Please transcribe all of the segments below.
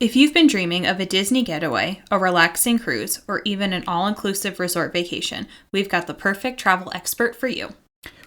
If you've been dreaming of a Disney getaway, a relaxing cruise, or even an all-inclusive resort vacation, we've got the perfect travel expert for you.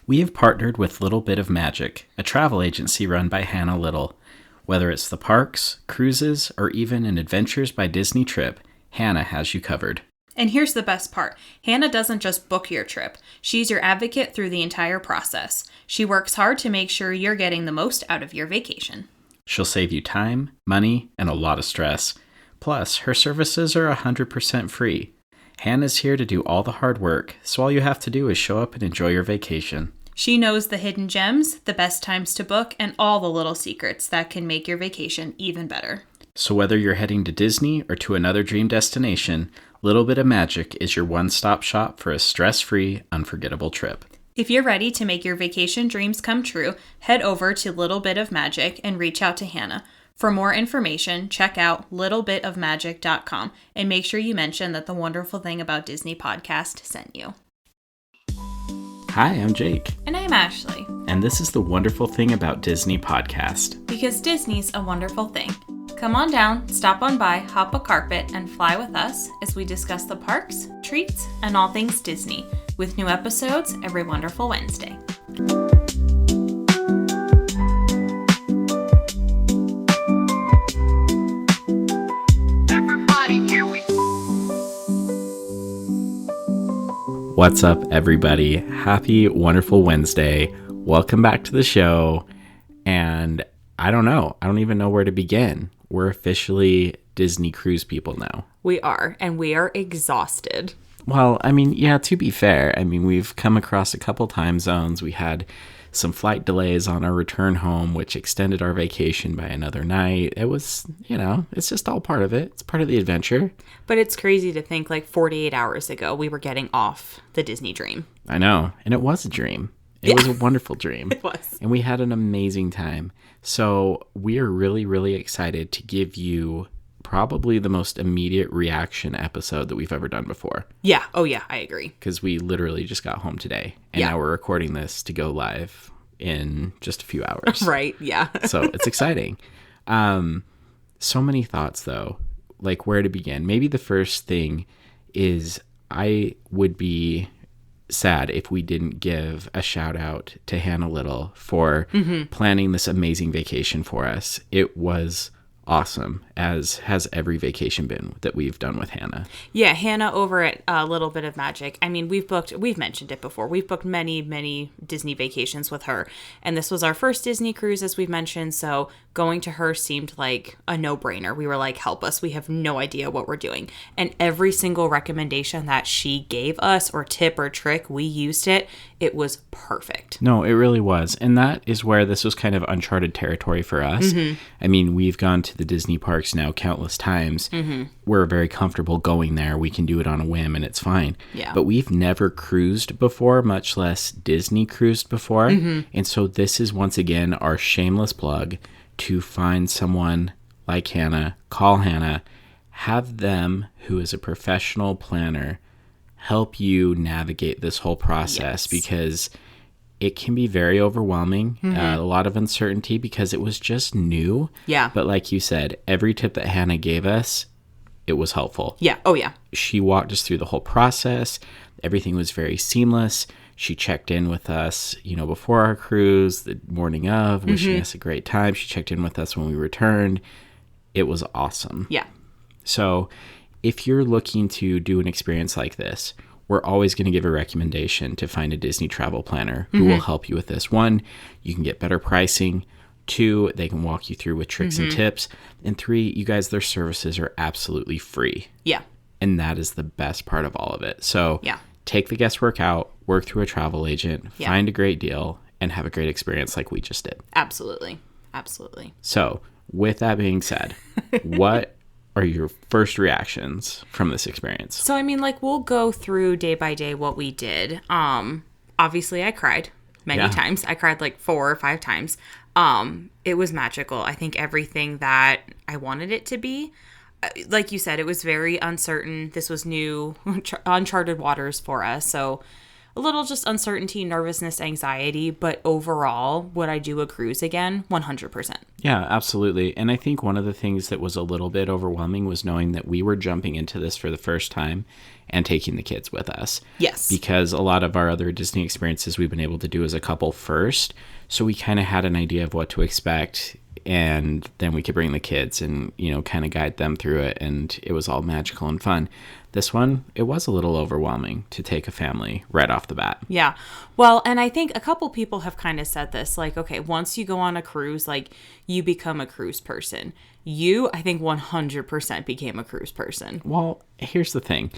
We have partnered with Little Bit of Magic, a travel agency run by Hannah Little. Whether it's the parks, cruises, or even an Adventures by Disney trip, Hannah has you covered. And here's the best part. Hannah doesn't just book your trip. She's your advocate through the entire process. She works hard to make sure you're getting the most out of your vacation. She'll save you time, money, and a lot of stress. Plus, her services are 100% free. Hannah's here to do all the hard work, so all you have to do is show up and enjoy your vacation. She knows the hidden gems, the best times to book, and all the little secrets that can make your vacation even better. So whether you're heading to Disney or to another dream destination, Little Bit of Magic is your one-stop shop for a stress-free, unforgettable trip. If you're ready to make your vacation dreams come true, head over to Little Bit of Magic and reach out to Hannah. For more information, check out littlebitofmagic.com and make sure you mention that the Wonderful Thing About Disney podcast sent you. Hi, I'm Jake. And I'm Ashley. And this is the Wonderful Thing About Disney podcast. Because Disney's a wonderful thing. Come on down, stop on by, hop a carpet, and fly with us as we discuss the parks, treats, and all things Disney, with new episodes every wonderful Wednesday. What's up, everybody? Happy Wonderful Wednesday. Welcome back to the show. And I don't even know where to begin. We're officially Disney cruise people now. We are, and we are exhausted. Well, I mean, yeah, to be fair, we've come across a couple time zones. We had some flight delays on our return home, which extended our vacation by another night. It was, it's just all part of it. It's part of the adventure. But it's crazy to think 48 hours ago, we were getting off the Disney dream. I know. And it was a dream. It was a wonderful dream. It was. And we had an amazing time. So we are really, really excited to give you probably the most immediate reaction episode that we've ever done before. Yeah. Oh, yeah. I agree. Because we literally just got home today. And now we're recording this to go live in just a few hours. Right. Yeah. So it's exciting. So many thoughts, though. Where to begin? Maybe the first thing is I would be sad if we didn't give a shout out to Hannah Little for planning this amazing vacation for us. It was awesome, as has every vacation been that we've done with Hannah. Yeah, Hannah over at Little Bit of Magic. We've mentioned it before. We've booked many, many Disney vacations with her. And this was our first Disney cruise, as we've mentioned. So going to her seemed like a no-brainer. We were like, help us. We have no idea what we're doing. And every single recommendation that she gave us, or tip or trick, we used it. It was perfect. No, it really was. And that is where this was kind of uncharted territory for us. We've gone to the Disney parks now countless times. We're very comfortable going there. We can do it on a whim and it's fine. Yeah. But we've never cruised before, much less Disney cruised before. And so this is once again our shameless plug to find someone like Hannah, call Hannah, have them, who is a professional planner, help you navigate this whole process, because it can be very overwhelming, a lot of uncertainty because it was just new. Yeah. But like you said, every tip that Hannah gave us, it was helpful. Yeah. Oh, yeah. She walked us through the whole process. Everything was very seamless. She checked in with us, before our cruise, the morning of, wishing us a great time. She checked in with us when we returned. It was awesome. Yeah. So if you're looking to do an experience like this, we're always going to give a recommendation to find a Disney travel planner who will help you with this. One, you can get better pricing. Two, they can walk you through with tricks and tips. And three, you guys, their services are absolutely free. Yeah. And that is the best part of all of it. So take the guesswork out, work through a travel agent, find a great deal, and have a great experience like we just did. Absolutely. Absolutely. So with that being said, what are your first reactions from this experience? So, we'll go through day by day what we did. Obviously, I cried many times. I cried 4 or 5 times. It was magical. I think everything that I wanted it to be. Like you said, it was very uncertain. This was new, uncharted waters for us. So a little just uncertainty, nervousness, anxiety. But overall, would I do a cruise again? 100%. Yeah, absolutely. And I think one of the things that was a little bit overwhelming was knowing that we were jumping into this for the first time and taking the kids with us. Yes. Because a lot of our other Disney experiences we've been able to do as a couple first. So we kind of had an idea of what to expect. And then we could bring the kids and, kind of guide them through it. And it was all magical and fun. This one, it was a little overwhelming to take a family right off the bat. Yeah. Well, and I think a couple people have kind of said this, like, okay, once you go on a cruise, like, you become a cruise person. You, I think 100% became a cruise person. Well, here's the thing.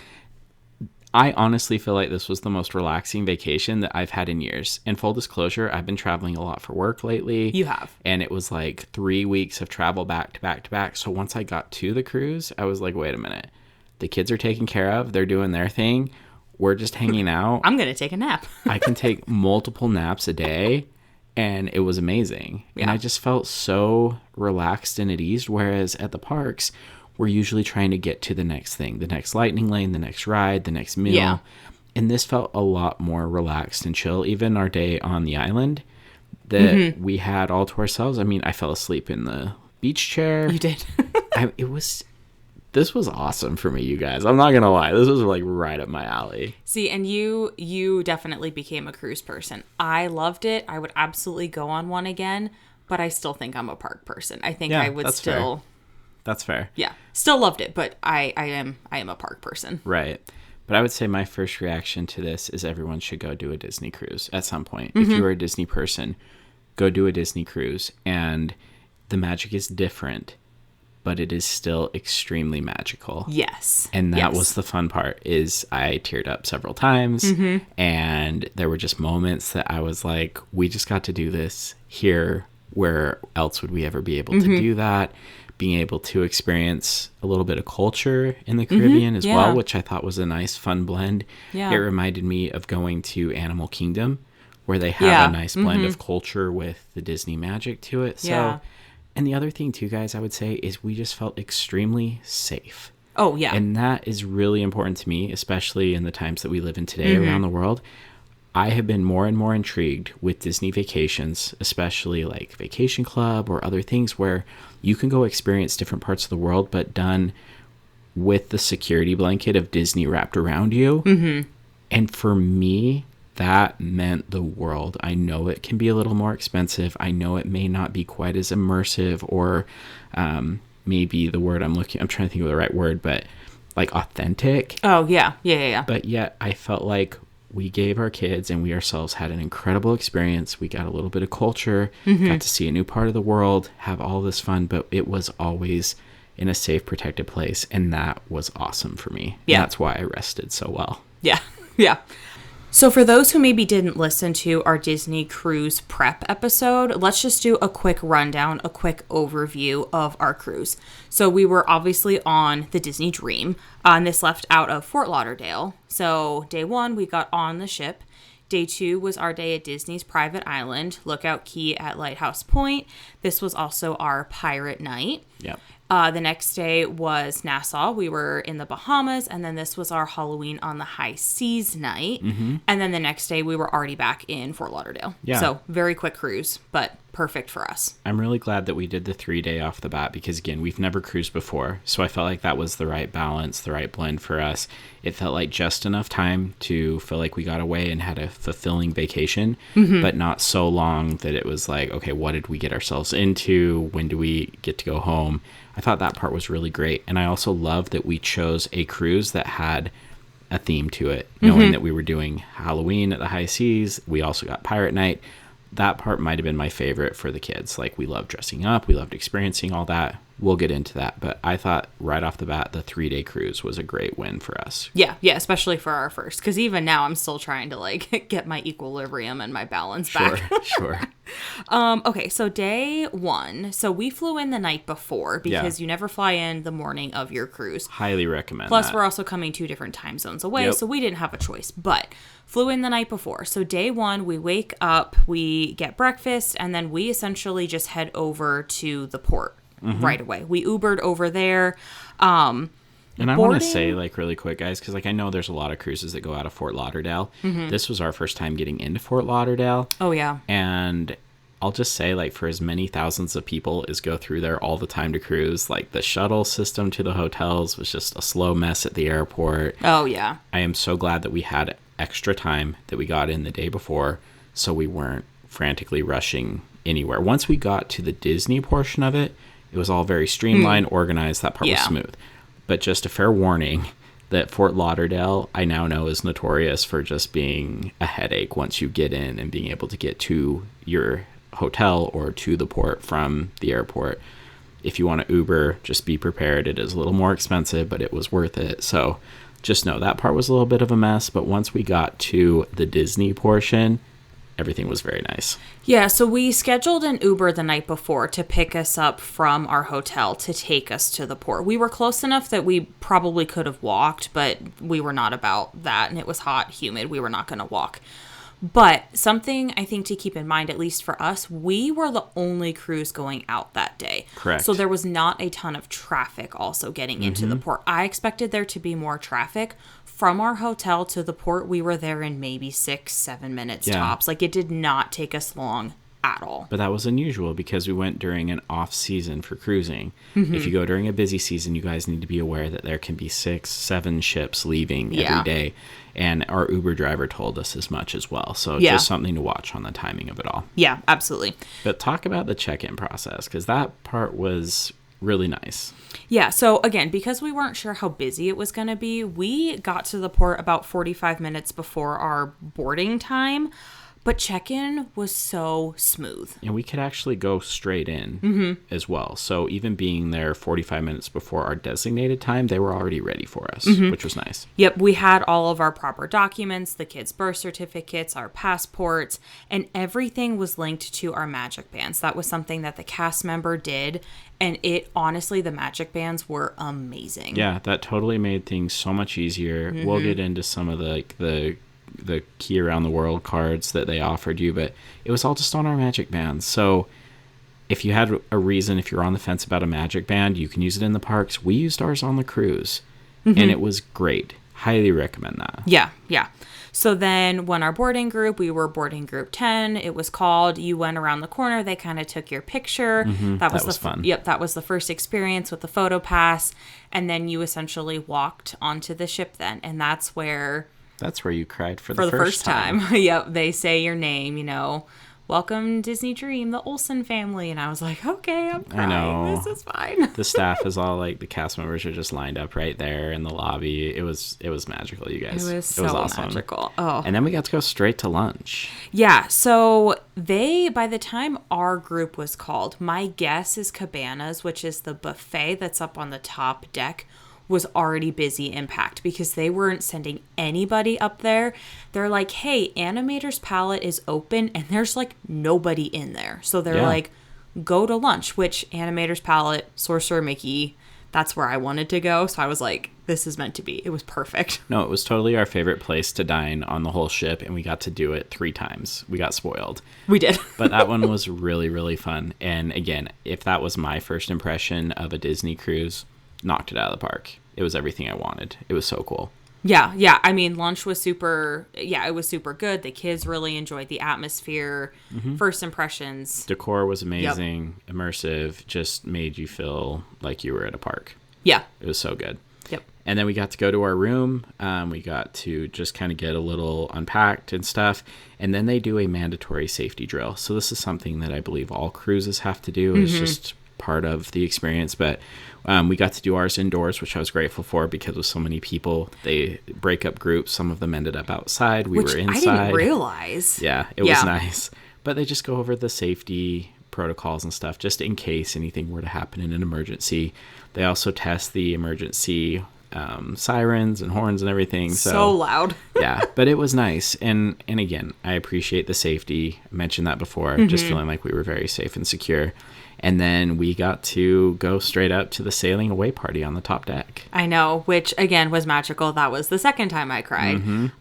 I honestly feel like this was the most relaxing vacation that I've had in years. In full disclosure, I've been traveling a lot for work lately. You have. And it was like 3 weeks of travel back to back to back. So once I got to the cruise, I was like, wait a minute. The kids are taken care of. They're doing their thing. We're just hanging out. I'm going to take a nap. I can take multiple naps a day. And it was amazing. Yeah. And I just felt so relaxed and at ease. Whereas at the parks, we're usually trying to get to the next thing, the next lightning lane, the next ride, the next meal. Yeah. And this felt a lot more relaxed and chill. Even our day on the island that we had all to ourselves. I mean, I fell asleep in the beach chair. You did. This was awesome for me, you guys. I'm not going to lie. This was like right up my alley. See, and you definitely became a cruise person. I loved it. I would absolutely go on one again, but I still think I'm a park person. I think I would still... Fair. That's fair. Yeah. Still loved it, but I am a park person. Right. But I would say my first reaction to this is everyone should go do a Disney cruise at some point. If you're a Disney person, go do a Disney cruise. And the magic is different, but it is still extremely magical. Yes. And that was the fun part, is I teared up several times. And there were just moments that I was like, we just got to do this here. Where else would we ever be able to do that? Being able to experience a little bit of culture in the Caribbean as well, which I thought was a nice, fun blend. Yeah. It reminded me of going to Animal Kingdom, where they have a nice blend of culture with the Disney magic to it. So, and the other thing too, guys, I would say is we just felt extremely safe. Oh, yeah. And that is really important to me, especially in the times that we live in today around the world. I have been more and more intrigued with Disney vacations, especially like Vacation Club or other things where you can go experience different parts of the world, but done with the security blanket of Disney wrapped around you. And for me, that meant the world. I know it can be a little more expensive. I know it may not be quite as immersive or maybe the word I'm trying to think of the right word, but like authentic. Oh, yeah. But yet I felt like we gave our kids and we ourselves had an incredible experience. We got a little bit of culture, got to see a new part of the world, have all this fun, but it was always in a safe, protected place. And that was awesome for me. Yeah. And that's why I rested so well. Yeah. Yeah. So for those who maybe didn't listen to our Disney cruise prep episode, let's just do a quick rundown, a quick overview of our cruise. So we were obviously on the Disney Dream, and this left out of Fort Lauderdale. So day 1, we got on the ship. Day 2 was our day at Disney's private island, Lookout Key at Lighthouse Point. This was also our pirate night. Yep. The next day was Nassau. We were in the Bahamas, and then this was our Halloween on the High Seas night. And then the next day we were already back in Fort Lauderdale. Yeah. So very quick cruise, but perfect for us. I'm really glad that we did the 3-day off the bat because, again, we've never cruised before. So I felt like that was the right balance, the right blend for us. It felt like just enough time to feel like we got away and had a fulfilling vacation, but not so long that it was like, okay, what did we get ourselves into? When do we get to go home? I thought that part was really great. And I also love that we chose a cruise that had a theme to it, knowing that we were doing Halloween at the High Seas. We also got Pirate Night. That part might have been my favorite for the kids. Like, we loved dressing up. We loved experiencing all that. We'll get into that. But I thought right off the bat, the 3-day cruise was a great win for us. Yeah, especially for our first. Because even now, I'm still trying to, like, get my equilibrium and my balance back. Sure. Okay, so day 1. So we flew in the night before because you never fly in the morning of your cruise. Highly recommend Plus, that. we're also coming 2 different time zones away, so we didn't have a choice. But flew in the night before. So day 1, we wake up, we get breakfast, and then we essentially just head over to the port right away. We Ubered over there. And I want to say, like, really quick, guys, because, like, I know there's a lot of cruises that go out of Fort Lauderdale. This was our first time getting into Fort Lauderdale. Oh, yeah. And I'll just say, like, for as many thousands of people as go through there all the time to cruise, like, the shuttle system to the hotels was just a slow mess at the airport. Oh, yeah. I am so glad that we had extra time that we got in the day before, so we weren't frantically rushing anywhere. Once we got to the Disney portion of it, it was all very streamlined, organized. That part was smooth. But just a fair warning that Fort Lauderdale, I now know, is notorious for just being a headache once you get in and being able to get to your hotel or to the port from the airport. If you want to Uber, just be prepared. It is a little more expensive, but it was worth it. So just know that part was a little bit of a mess. But once we got to the Disney portion, everything was very nice. Yeah, so we scheduled an Uber the night before to pick us up from our hotel to take us to the port. We were close enough that we probably could have walked, but we were not about that, and it was hot, humid. We were not going to walk. But something I think to keep in mind, at least for us, we were the only cruise going out that day. Correct. So there was not a ton of traffic also getting into the port. I expected there to be more traffic. From our hotel to the port, we were there in maybe 6-7 minutes tops. Like, it did not take us long at all. But that was unusual because we went during an off season for cruising. If you go during a busy season, you guys need to be aware that there can be 6-7 ships leaving every day. And our Uber driver told us as much as well. So just something to watch on the timing of it all. Yeah, absolutely. But talk about the check-in process, because that part was really nice. Yeah, so again, because we weren't sure how busy it was going to be, we got to the port about 45 minutes before our boarding time. But check-in was so smooth. And we could actually go straight in as well. So even being there 45 minutes before our designated time, they were already ready for us, which was nice. Yep, we had all of our proper documents, the kids' birth certificates, our passports, and everything was linked to our magic bands. That was something that the cast member did. And it, honestly, the magic bands were amazing. Yeah, that totally made things so much easier. We'll get into some of the key around the world cards that they offered you, but it was all just on our magic bands. So if you had a reason, if you're on the fence about a magic band, you can use it in the parks. We used ours on the cruise, and it was great. Highly recommend that. Yeah. So then when our boarding group, we were boarding group 10, it was called, you went around the corner, they kind of took your picture. That was fun. Yep, that was the first experience with the photo pass. And then you essentially walked onto the ship then. And that's where you cried for the first time. Yep, they say your name, welcome Disney Dream, the Olsen family. And I was like, okay, I'm crying. I know. This is fine. The staff is all like, the cast members are just lined up right there in the lobby. It was magical, you guys. It was so awesome. Magical. Oh. And then we got to go straight to lunch. Yeah, so by the time our group was called, my guess is Cabanas, which is the buffet that's up on the top deck, was already busy and packed because they weren't sending anybody up there. They're like, hey, Animator's Palette is open and there's like nobody in there. So they're like, go to lunch, which Animator's Palette, Sorcerer Mickey, that's where I wanted to go. So I was like, this is meant to be. It was perfect. No, it was totally our favorite place to dine on the whole ship, and we got to do it 3 times. We got spoiled. We did. But that one was really, really fun. And again, if that was my first impression of a Disney cruise, knocked it out of the park. It was everything I wanted. It was so cool. Yeah. I mean, lunch was it was super good. The kids really enjoyed the atmosphere. First impressions. Decor was amazing, immersive, just made you feel like you were at a park. Yeah. It was so good. Yep. And then we got to go to our room. We got to just kind of get a little unpacked and stuff. And then they do a mandatory safety drill. So this is something that I believe all cruises have to do. It's just part of the experience. But we got to do ours indoors, which I was grateful for because with so many people, they break up groups. Some of them ended up outside. We were inside. I didn't realize. Yeah, it was nice. But they just go over the safety protocols and stuff just in case anything were to happen in an emergency. They also test the emergency sirens and horns and everything. So loud. Yeah, but it was nice. And again, I appreciate the safety. I mentioned that before, just feeling like we were very safe and secure. And then we got to go straight up to the sailing away party on the top deck. I know, which again was magical. That was the second time I cried.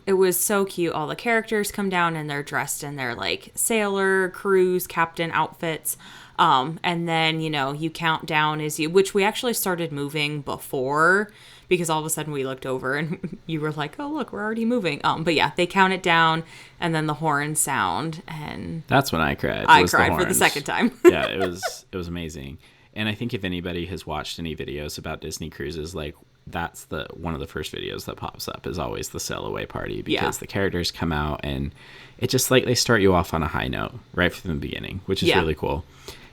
It was so cute. All the characters come down and they're dressed in their like sailor, cruise, captain outfits. And then, you count down which we actually started moving before, because all of a sudden we looked over and you were like, oh, look, we're already moving. But yeah, they count it down and then the horn sound. And that's when I cried. I cried for the second time. Yeah, it was amazing. And I think if anybody has watched any videos about Disney cruises, like that's one of the first videos that pops up is always the sail away party, because the characters come out and it just like they start you off on a high note right from the beginning, which is really cool.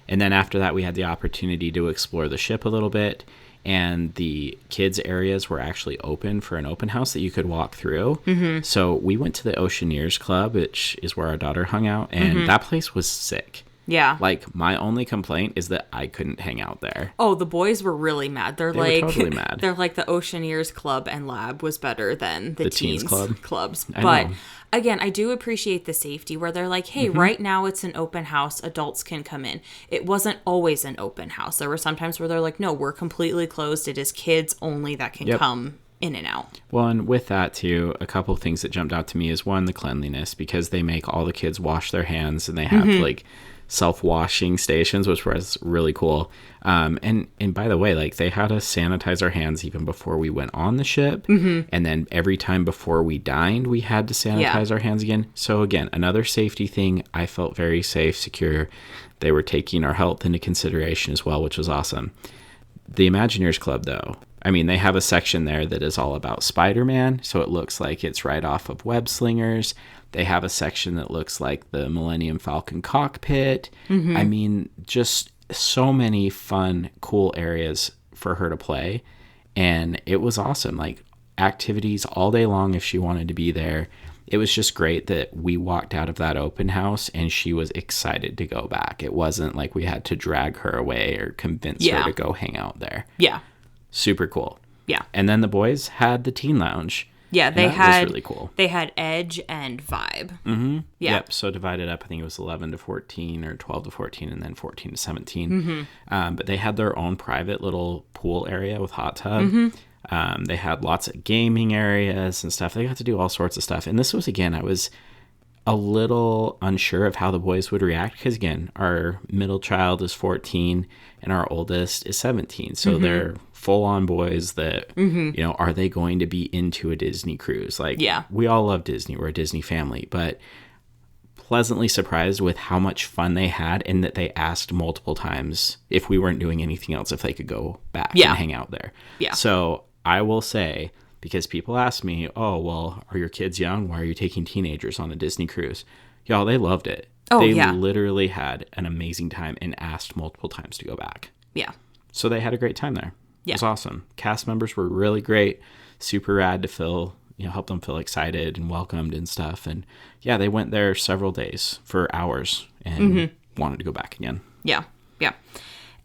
And then after that, we had the opportunity to explore the ship a little bit, and the kids areas were actually open for an open house that you could walk through. Mm-hmm. So we went to the Oceaneers Club, which is where our daughter hung out, and that place was sick. Yeah. Like, my only complaint is that I couldn't hang out there. Oh, the boys were really mad. They were totally mad. They're like, the Oceaneers Club and Lab was better than the teens clubs. But again, I do appreciate the safety where they're like, hey, right now it's an open house. Adults can come in. It wasn't always an open house. There were some times where they're like, no, we're completely closed. It is kids only that can come in and out. Well, and with that too, a couple of things that jumped out to me is one, the cleanliness, because they make all the kids wash their hands, and they have like self-washing stations, which was really cool. And by the way, like they had us sanitize our hands even before we went on the ship. And then every time before we dined, we had to sanitize our hands again. So again, another safety thing. I felt very safe, secure. They were taking our health into consideration as well, which was awesome. The Imagineers Club, though, I mean, they have a section there that is all about Spider-Man. So it looks like it's right off of Web Slingers. They have a section that looks like the Millennium Falcon cockpit. I mean, just so many fun, cool areas for her to play. And it was awesome. Like, activities all day long if she wanted to be there. It was just great that we walked out of that open house and she was excited to go back. It wasn't like we had to drag her away or convince her to go hang out there. Yeah. Super cool. Yeah. And then the boys had the teen lounge. Yeah, that was really cool. They had Edge and Vibe. Yeah. Yep. So divided up, I think it was 11 to 14 or 12 to 14 and then 14 to 17. But they had their own private little pool area with hot tub. They had lots of gaming areas and stuff. They got to do all sorts of stuff. And this was, again, I was a little unsure of how the boys would react because, again, our middle child is 14 and our oldest is 17. So they're full-on boys that, you know, are they going to be into a Disney cruise? Like, we all love Disney. We're a Disney family. But pleasantly surprised with how much fun they had and that they asked multiple times if we weren't doing anything else, if they could go back and hang out there. Yeah. So I will say, because people ask me, oh, well, are your kids young? Why are you taking teenagers on a Disney cruise? Y'all, they loved it. They literally had an amazing time and asked multiple times to go back. Yeah. So they had a great time there. Yeah. It was awesome. Cast members were really great. Super rad to help them feel excited and welcomed and stuff. And yeah, they went there several days for hours and wanted to go back again. Yeah. Yeah.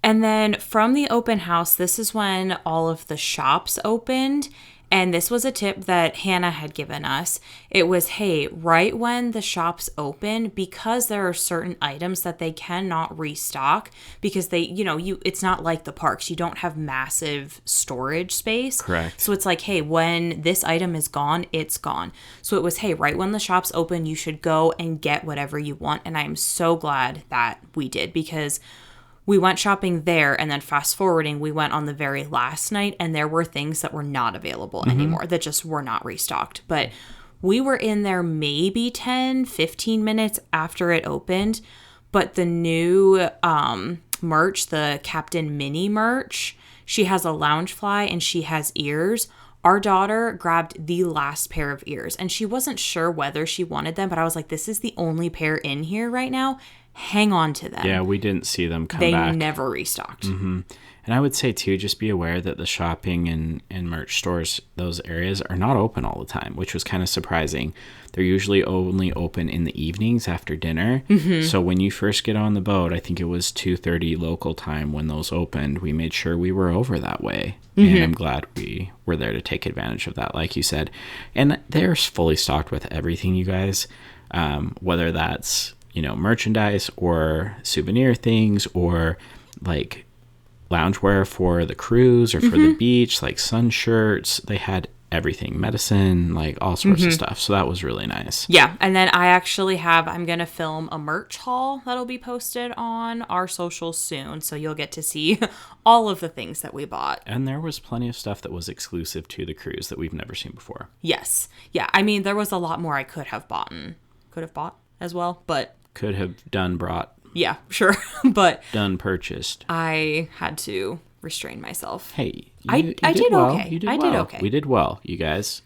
And then from the open house, this is when all of the shops opened. And this was a tip that Hannah had given us. It was, hey, right when the shops open, because there are certain items that they cannot restock because they, it's not like the parks. You don't have massive storage space. Correct. So it's like, hey, when this item is gone, it's gone. So it was, hey, right when the shops open, you should go and get whatever you want. And I am so glad that we did, because we went shopping there, and then fast forwarding, we went on the very last night, and there were things that were not available anymore, that just were not restocked. But we were in there maybe 10, 15 minutes after it opened. But the new merch, the Captain Minnie merch, she has a Loungefly and she has ears. Our daughter grabbed the last pair of ears, and she wasn't sure whether she wanted them, but I was like, this is the only pair in here right now. Hang on to them. Yeah, we didn't see them come back. They never restocked. And I would say, too, just be aware that the shopping and merch stores, those areas, are not open all the time, which was kind of surprising. They're usually only open in the evenings after dinner. So when you first get on the boat, I think it was 2:30 local time when those opened, we made sure we were over that way. And I'm glad we were there to take advantage of that, like you said. And they're fully stocked with everything, you guys, whether that's merchandise or souvenir things or like loungewear for the cruise or for the beach, like sun shirts. They had everything, medicine, like all sorts of stuff. So that was really nice. Yeah. And then I'm going to film a merch haul that'll be posted on our socials soon. So you'll get to see all of the things that we bought. And there was plenty of stuff that was exclusive to the cruise that we've never seen before. Yes. Yeah. I mean, there was a lot more I could have bought as well, but could have brought. Yeah, sure. But done purchased. I had to restrain myself. Hey, I did well. okay. You did I well. did okay. We did well, you guys.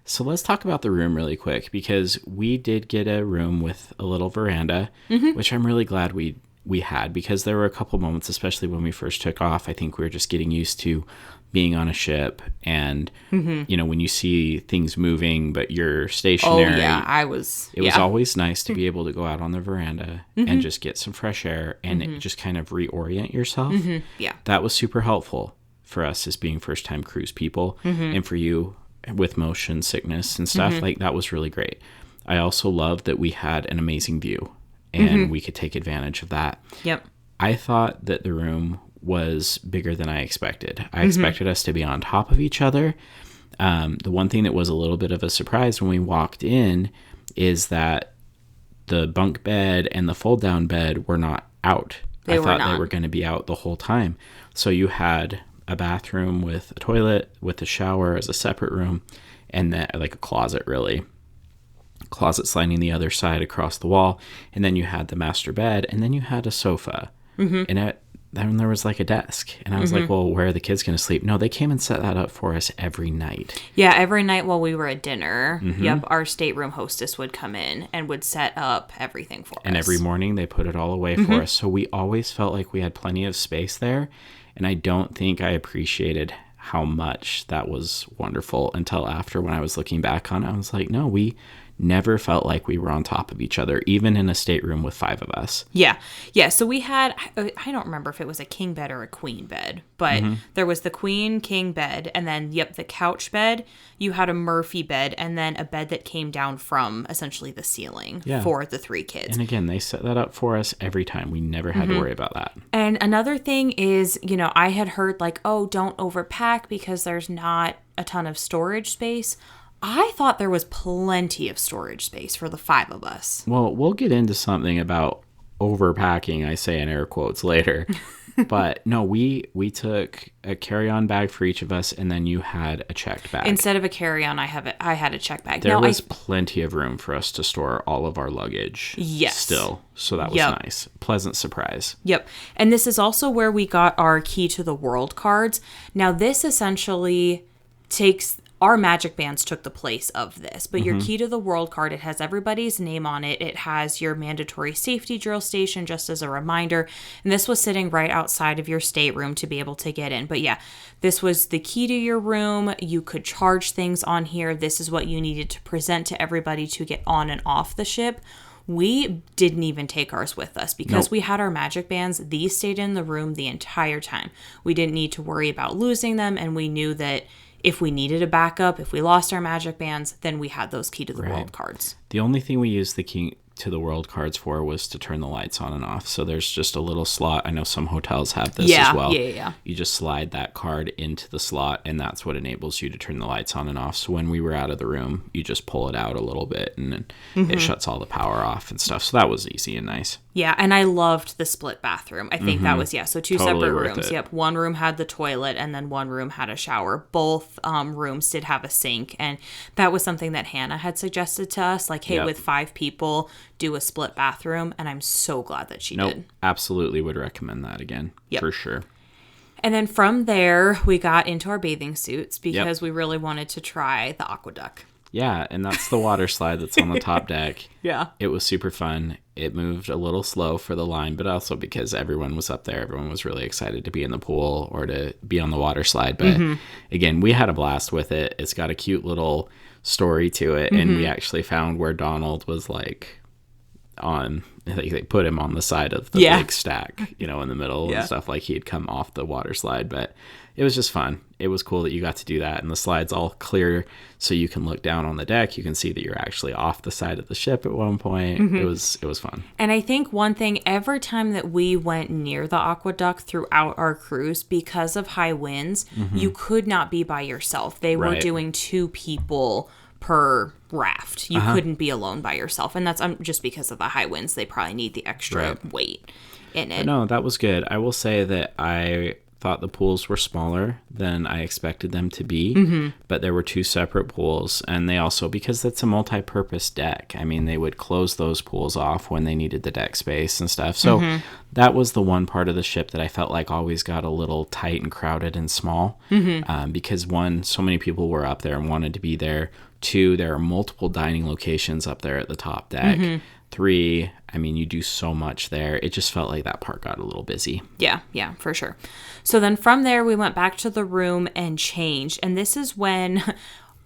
So let's talk about the room really quick, because we did get a room with a little veranda, which I'm really glad we had, because there were a couple moments, especially when we first took off. I think we were just getting used to being on a ship, and you know, when you see things moving but you're stationary. Oh yeah, it was always nice to be able to go out on the veranda and just get some fresh air and just kind of reorient yourself. Yeah, that was super helpful for us as being first time cruise people, and for you with motion sickness and stuff. Like, that was really great. I also loved that we had an amazing view, and we could take advantage of that. Yep. I thought that the room was bigger than I expected. I expected us to be on top of each other. The one thing that was a little bit of a surprise when we walked in is that the bunk bed and the fold down bed were not out. I thought they were going to be out the whole time. So you had a bathroom with a toilet, with a shower as a separate room, and then like a closet, really. Closet sliding the other side across the wall. And then you had the master bed, and then you had a sofa. And then there was like a desk, and I was like, well, where are the kids going to sleep? No, they came and set that up for us every night. Yeah, every night while we were at dinner, our stateroom hostess would come in and would set up everything for us. And every morning they put it all away for us. So we always felt like we had plenty of space there. And I don't think I appreciated how much that was wonderful until after, when I was looking back on it. I was like, no, we never felt like we were on top of each other, even in a stateroom with 5 of us. Yeah. Yeah. So we had, I don't remember if it was a king bed or a queen bed, but there was the queen king bed, and then, the couch bed. You had a Murphy bed, and then a bed that came down from essentially the ceiling for the 3 kids. And again, they set that up for us every time. We never had to worry about that. And another thing is, I had heard like, oh, don't overpack because there's not a ton of storage space. I thought there was plenty of storage space for the 5 of us. Well, we'll get into something about overpacking, I say in air quotes, later. But no, we took a carry-on bag for each of us, and then you had a checked bag. Instead of a carry-on, I had a checked bag. There was plenty of room for us to store all of our luggage. Yes. Still. So that was nice. Pleasant surprise. Yep. And this is also where we got our Key to the World cards. Now, this essentially takes... Our magic bands took the place of this, but your Key to the World card, it has everybody's name on it. It has your mandatory safety drill station, just as a reminder. And this was sitting right outside of your stateroom to be able to get in. But yeah, this was the key to your room. You could charge things on here. This is what you needed to present to everybody to get on and off the ship. We didn't even take ours with us because we had our magic bands. These stayed in the room the entire time. We didn't need to worry about losing them, and we knew that if we needed a backup, if we lost our magic bands, then we had those Key to the World cards. The only thing we used the Key to the World cards for was to turn the lights on and off. So there's just a little slot. I know some hotels have this as well. Yeah. You just slide that card into the slot, and that's what enables you to turn the lights on and off. So when we were out of the room, you just pull it out a little bit, and then it shuts all the power off and stuff. So that was easy and nice. Yeah, and I loved the split bathroom. I think that was, so 2 Totally separate worth rooms. it. Yep, one room had the toilet, and then one room had a shower. Both rooms did have a sink, and that was something that Hannah had suggested to us, like, hey, with 5 people, do a split bathroom, and I'm so glad that she did. Absolutely would recommend that again, for sure. And then from there, we got into our bathing suits because we really wanted to try the aqueduct. Yeah, and that's the water slide that's on the top deck. Yeah. It was super fun. It moved a little slow for the line, but also because everyone was up there. Everyone was really excited to be in the pool or to be on the water slide. But again, we had a blast with it. It's got a cute little story to it. And we actually found where Donald was like on, they put him on the side of the big stack, in the middle and stuff, like he had come off the water slide. But it was just fun. It was cool that you got to do that, and the slide's all clear, so you can look down on the deck. You can see that you're actually off the side of the ship at one point. It was fun. And I think one thing, every time that we went near the aqueduct throughout our cruise, because of high winds, you could not be by yourself. They were doing 2 people per raft. You couldn't be alone by yourself, and that's just because of the high winds. They probably need the extra weight in it. But no, that was good. I will say that I thought the pools were smaller than I expected them to be, but there were 2 separate pools, and they also, because that's a multi-purpose deck, I mean, they would close those pools off when they needed the deck space and stuff. So that was the one part of the ship that I felt like always got a little tight and crowded and small, because 1, so many people were up there and wanted to be there. 2, there are multiple dining locations up there at the top deck. 3, I mean, you do so much there. It just felt like that part got a little busy. Yeah, for sure. So then from there, we went back to the room and changed. And this is when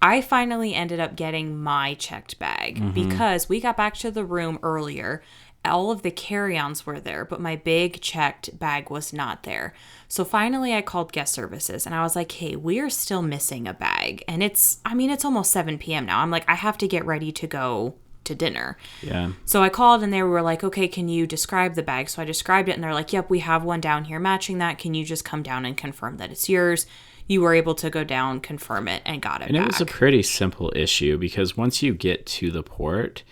I finally ended up getting my checked bag, because we got back to the room earlier. All of the carry-ons were there, but my big checked bag was not there. So finally I called guest services and I was like, hey, we are still missing a bag. And it's almost 7 p.m. now. I'm like, I have to get ready to go to dinner. Yeah. So I called and they were like, okay, can you describe the bag? So I described it and they're like, yep, we have one down here matching that. Can you just come down and confirm that it's yours? You were able to go down, confirm it, and got it back. And it was a pretty simple issue, because once you get to the port,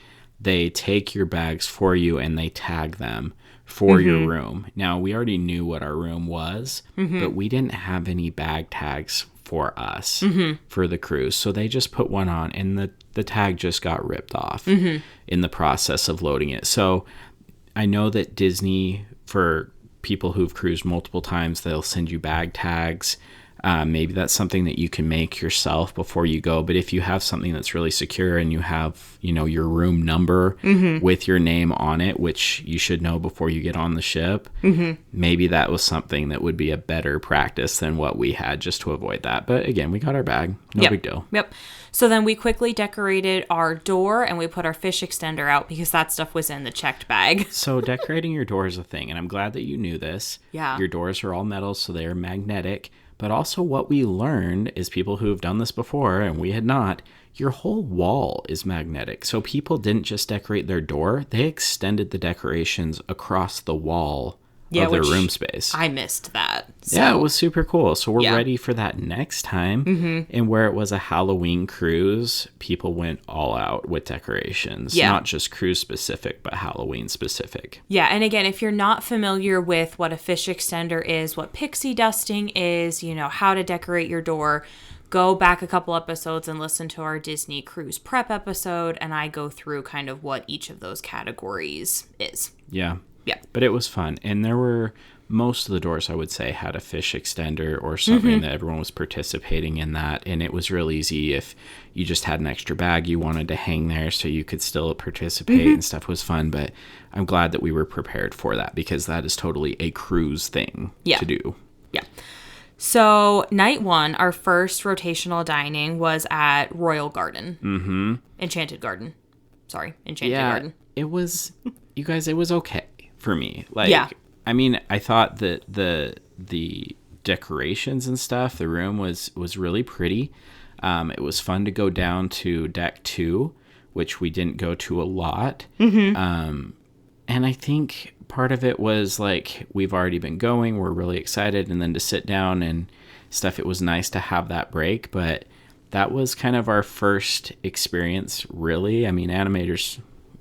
they take your bags for you and they tag them for your room. Now, we already knew what our room was, but we didn't have any bag tags for us for the cruise. So they just put one on, and the tag just got ripped off in the process of loading it. So I know that Disney, for people who've cruised multiple times, they'll send you bag tags. Maybe that's something that you can make yourself before you go. But if you have something that's really secure and you have, your room number with your name on it, which you should know before you get on the ship, maybe that was something that would be a better practice than what we had, just to avoid that. But again, we got our bag. No big deal. Yep. So then we quickly decorated our door and we put our fish extender out because that stuff was in the checked bag. So decorating your door is a thing, and I'm glad that you knew this. Yeah. Your doors are all metal, so they are magnetic. But also what we learned is, people who have done this before, and we had not, your whole wall is magnetic. So people didn't just decorate their door, they extended the decorations across the wall of their room space. I missed that. So. Yeah, it was super cool. So we're ready for that next time. And where it was a Halloween cruise, people went all out with decorations. Not just cruise specific, but Halloween specific. Yeah, and again, if you're not familiar with what a fish extender is, what pixie dusting is, how to decorate your door, go back a couple episodes and listen to our Disney cruise prep episode, and I go through kind of what each of those categories is. Yeah. Yeah. But it was fun. And there were, most of the doors, I would say, had a fish extender or something that everyone was participating in that. And it was real easy if you just had an extra bag you wanted to hang there so you could still participate and stuff. Was fun. But I'm glad that we were prepared for that, because that is totally a cruise thing to do. Yeah. So night 1, our first rotational dining was at Royal Garden. Enchanted Garden. Sorry, Enchanted Garden. It was, you guys, it was okay. For me, I mean, I thought that the decorations and stuff, the room was really pretty. It was fun to go down to deck 2, which we didn't go to a lot. And I think part of it was like, we've already been going, we're really excited, and then to sit down and stuff, it was nice to have that break. But that was kind of our first experience, really. I mean, animators,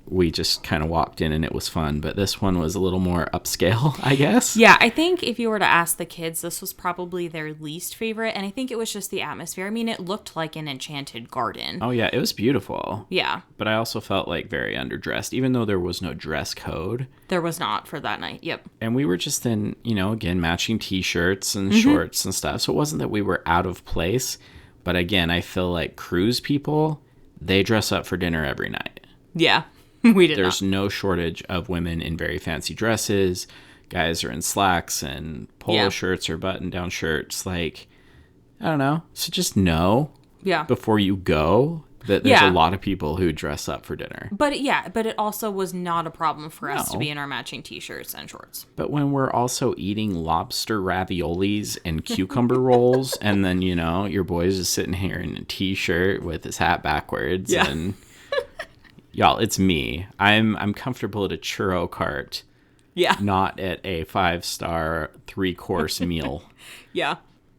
we just kind of walked in and it was fun, but this one was a little more upscale, I guess. Yeah, I think if you were to ask the kids, this was probably their least favorite, and I think it was just the atmosphere. I mean, it looked like an enchanted garden. Oh yeah, it was beautiful. Yeah. But I also felt like very underdressed, even though there was no dress code. There was not for that night, yep. And we were just in, again, matching t-shirts and shorts and stuff, so it wasn't that we were out of place, but again, I feel like cruise people, they dress up for dinner every night. Yeah. There's no shortage of women in very fancy dresses. Guys are in slacks and polo shirts or button-down shirts. Like, I don't know. So just know before you go that there's a lot of people who dress up for dinner. But it also was not a problem for us to be in our matching t-shirts and shorts. But when we're also eating lobster raviolis and cucumber rolls, and then, you know, your boy's just sitting here in a t-shirt with his hat backwards, and y'all, it's me. I'm comfortable at a churro cart. Yeah. Not at a 5-star 3-course meal. Yeah.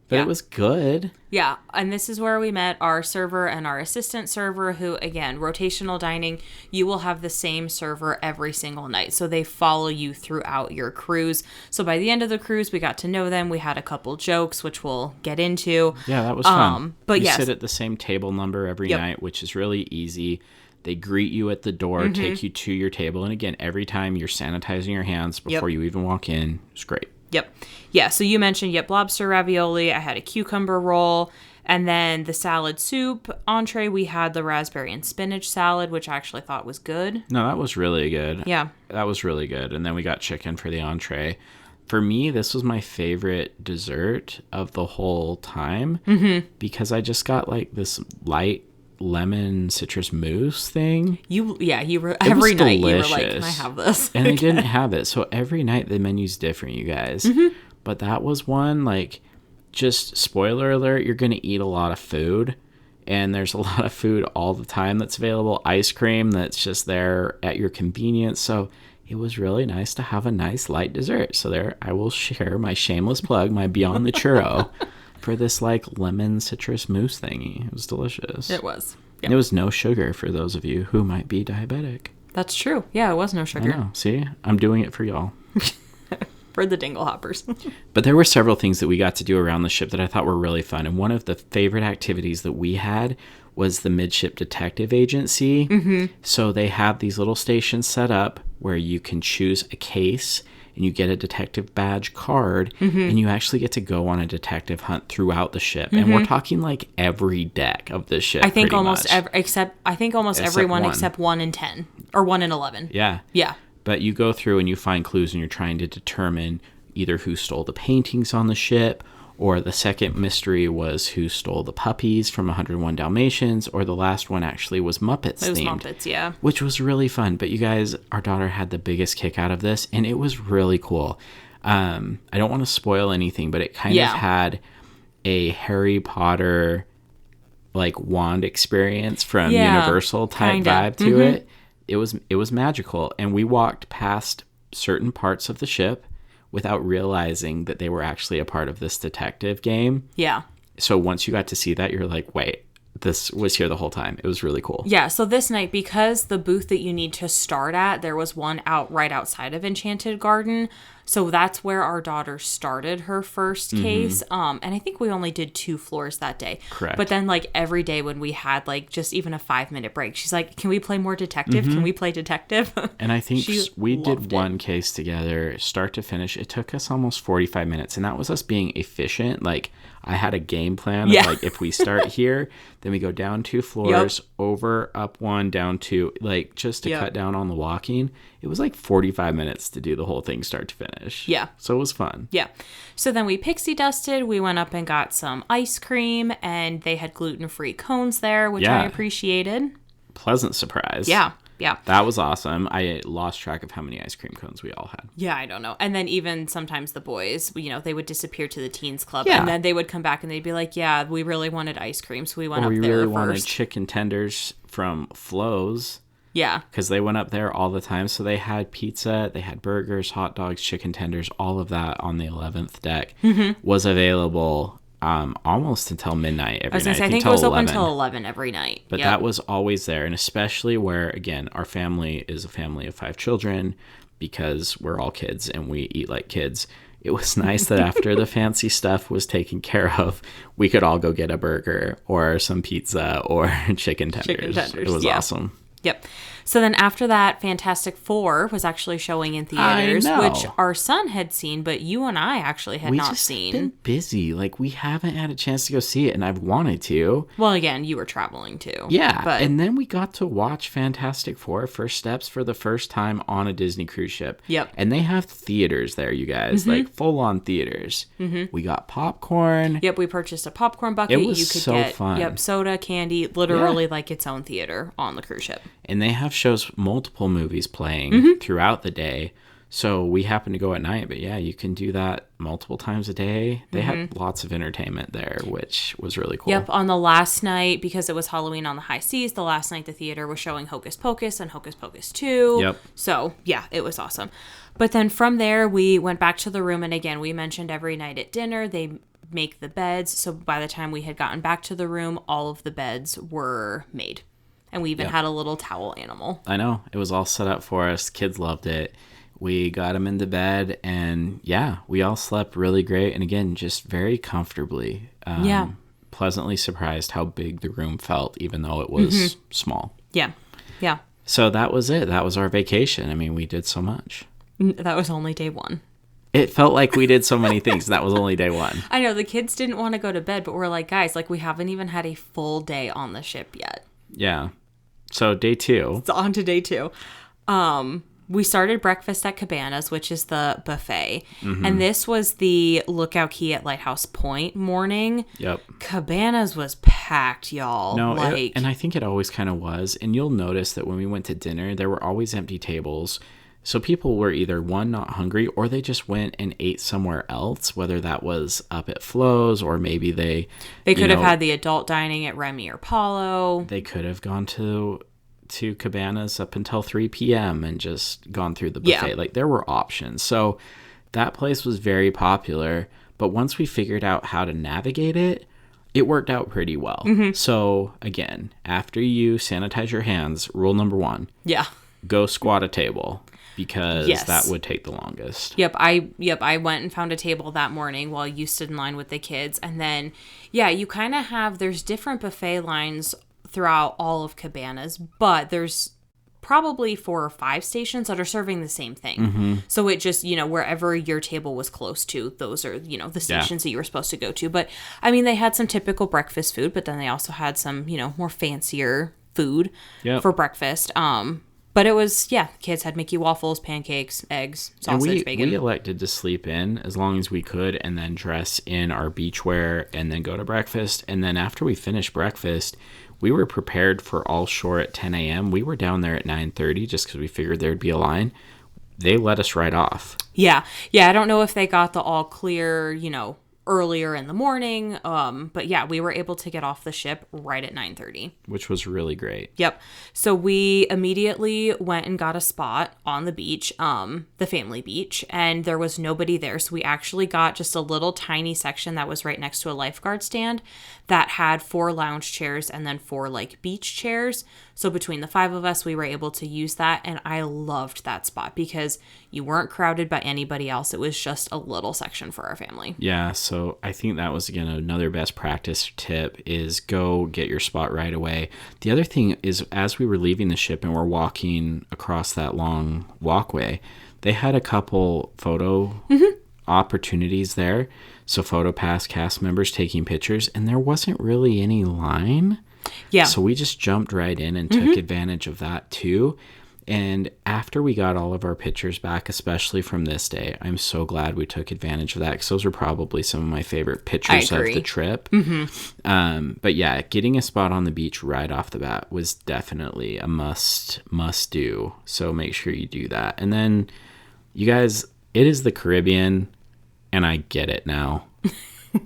But it was good. Yeah. And this is where we met our server and our assistant server who, again, rotational dining, you will have the same server every single night. So they follow you throughout your cruise. So by the end of the cruise, we got to know them. We had a couple jokes, which we'll get into. Yeah, that was fun. But you sit at the same table number every night, which is really easy. They greet you at the door, take you to your table. And again, every time you're sanitizing your hands before you even walk in. It's great. Yep. Yeah, so you mentioned, lobster ravioli. I had a cucumber roll. And then the salad soup entree, we had the raspberry and spinach salad, which I actually thought was good. No, that was really good. Yeah. That was really good. And then we got chicken for the entree. For me, this was my favorite dessert of the whole time because I just got like this light lemon citrus mousse thing. Every night you were like, can I have this? And they didn't have it. So every night the menu's different, you guys. But that was one, like, just spoiler alert, you're going to eat a lot of food. And there's a lot of food all the time that's available. Ice cream that's just there at your convenience. So it was really nice to have a nice light dessert. So there, I will share my shameless plug, my Beyond the Churro. For this like lemon citrus mousse thingy. It was delicious. It was. Yep. And it was no sugar for those of you who might be diabetic. That's true. Yeah, it was no sugar. I know. See, I'm doing it for y'all. For the Dinglehoppers. But there were several things that we got to do around the ship that I thought were really fun. And one of the favorite activities that we had was the Midship Detective Agency. So they have these little stations set up where you can choose a case and you get a detective badge card, and you actually get to go on a detective hunt throughout the ship. And we're talking like every deck of the ship. I think almost everyone except 1 in 10 or 1 in 11. Yeah. Yeah. But you go through and you find clues and you're trying to determine either who stole the paintings on the ship, or the second mystery was who stole the puppies from 101 Dalmatians, or the last one actually was Muppets themed. It was Muppets, yeah. Which was really fun. But you guys, our daughter had the biggest kick out of this, and it was really cool. I don't want to spoil anything, but it kind of had a Harry Potter like wand experience from Universal type vibe to it. It was magical, and we walked past certain parts of the ship without realizing that they were actually a part of this detective game. Yeah. So once you got to see that, you're like, wait, this was here the whole time. It was really cool. Yeah, so this night, because the booth that you need to start at, there was one right outside of Enchanted Garden. So that's where our daughter started her first case. And I think we only did 2 floors that day. Correct. But then like every day when we had like just even a 5-minute break, she's like, can we play more detective? Can we play detective? And I think we did one case together, start to finish. It took us almost 45 minutes. And that was us being efficient. Like I had a game plan of like, if we start here, then we go down 2 floors, over, up 1, down 2, like just to cut down on the walking. It was like 45 minutes to do the whole thing start to finish. Yeah. So it was fun. Yeah. So then we pixie dusted. We went up and got some ice cream, and they had gluten-free cones there, which I appreciated. Pleasant surprise. Yeah. Yeah. That was awesome. I lost track of how many ice cream cones we all had. Yeah, I don't know. And then even sometimes the boys, they would disappear to the teens club. Yeah. And then they would come back and they'd be like, yeah, we really wanted ice cream. So we went up there first. We really wanted chicken tenders from Flo's. Yeah. Because they went up there all the time. So they had pizza, they had burgers, hot dogs, chicken tenders, all of that on the 11th deck was available almost until midnight every night. I think it was open until 11 every night. But that was always there. And especially where, again, our family is a family of 5 children because we're all kids and we eat like kids. It was nice that after the fancy stuff was taken care of, we could all go get a burger or some pizza or chicken tenders. It was awesome. Yep. So then after that, Fantastic Four was actually showing in theaters, I know. which our son had seen, but you and I actually had not just seen. Been busy. Like, we haven't had a chance to go see it, and I've wanted to. Well, again, you were traveling too. Yeah, but and then we got to watch Fantastic Four First Steps for the first time on a Disney cruise ship. Yep. And they have theaters there, you guys, like full-on theaters. We got popcorn. Yep, we purchased a popcorn bucket. It was you could so get fun. Yep, soda, candy, literally like its own theater on the cruise ship. And they have shows, multiple movies playing throughout the day. So we happened to go at night, but yeah, you can do that multiple times a day. They had lots of entertainment there, which was really cool. Yep, on the last night, because it was Halloween on the high seas, the last night the theater was showing Hocus Pocus and Hocus Pocus 2. Yep. So, yeah, it was awesome. But then from there, we went back to the room, and again, we mentioned every night at dinner, they make the beds. So by the time we had gotten back to the room, all of the beds were made. And we even had a little towel animal. I know. It was all set up for us. Kids loved it. We got them into bed, and yeah, we all slept really great. And again, just very comfortably. Pleasantly surprised how big the room felt, even though it was small. Yeah. Yeah. So that was it. That was our vacation. I mean, we did so much. That was only day one. It felt like we did so many things. That was only day one. I know. The kids didn't want to go to bed, but we're like, guys, like, we haven't even had a full day on the ship yet. Yeah. So day two. It's on to day two. We started breakfast at Cabanas, which is the buffet. And this was the Lookout Key at Lighthouse Point morning. Yep. Cabanas was packed, y'all. No, and I think it always kind of was. And you'll notice that when we went to dinner, there were always empty tables. So people were either, one, not hungry, or they just went and ate somewhere else, whether that was up at Flo's, or maybe they could have had the adult dining at Remy or Paulo. They could have gone to Cabanas up until 3 p.m. and just gone through the buffet. Like, there were options. So that place was very popular. But once we figured out how to navigate it, it worked out pretty well. So again, after you sanitize your hands, rule number 1. Yeah. Go squat a table, because that would take the longest. Yep, I went and found a table that morning while you stood in line with the kids. And then, you kind of have, there's different buffet lines throughout all of Cabanas, but there's probably 4 or 5 stations that are serving the same thing. So it just, wherever your table was close to, those are, the stations that you were supposed to go to. But, I mean, they had some typical breakfast food, but then they also had some, more fancier food for breakfast. But it was, kids had Mickey waffles, pancakes, eggs, sausage, bacon. We elected to sleep in as long as we could, and then dress in our beachwear and then go to breakfast. And then after we finished breakfast, we were prepared for all shore at 10 a.m. We were down there at 9:30 just because we figured there'd be a line. They let us right off. Yeah. I don't know if they got the all clear, earlier in the morning. But we were able to get off the ship right at 9:30. Which was really great. Yep. So we immediately went and got a spot on the beach, the family beach, and there was nobody there. So we actually got just a little tiny section that was right next to a lifeguard stand that had 4 lounge chairs and then 4 beach chairs. So between the 5 of us, we were able to use that. And I loved that spot because you weren't crowded by anybody else. It was just a little section for our family. Yeah. So I think that was, again, another best practice tip is go get your spot right away. The other thing is, as we were leaving the ship and we're walking across that long walkway, they had a couple photo opportunities there. So PhotoPass cast members taking pictures, and there wasn't really any line. Yeah. So we just jumped right in and took advantage of that too. And after we got all of our pictures back, especially from this day, I'm so glad we took advantage of that, because those are probably some of my favorite pictures of the trip. But yeah, getting a spot on the beach right off the bat was definitely a must do. So make sure you do that. And then, you guys, it is the Caribbean, and I get it now.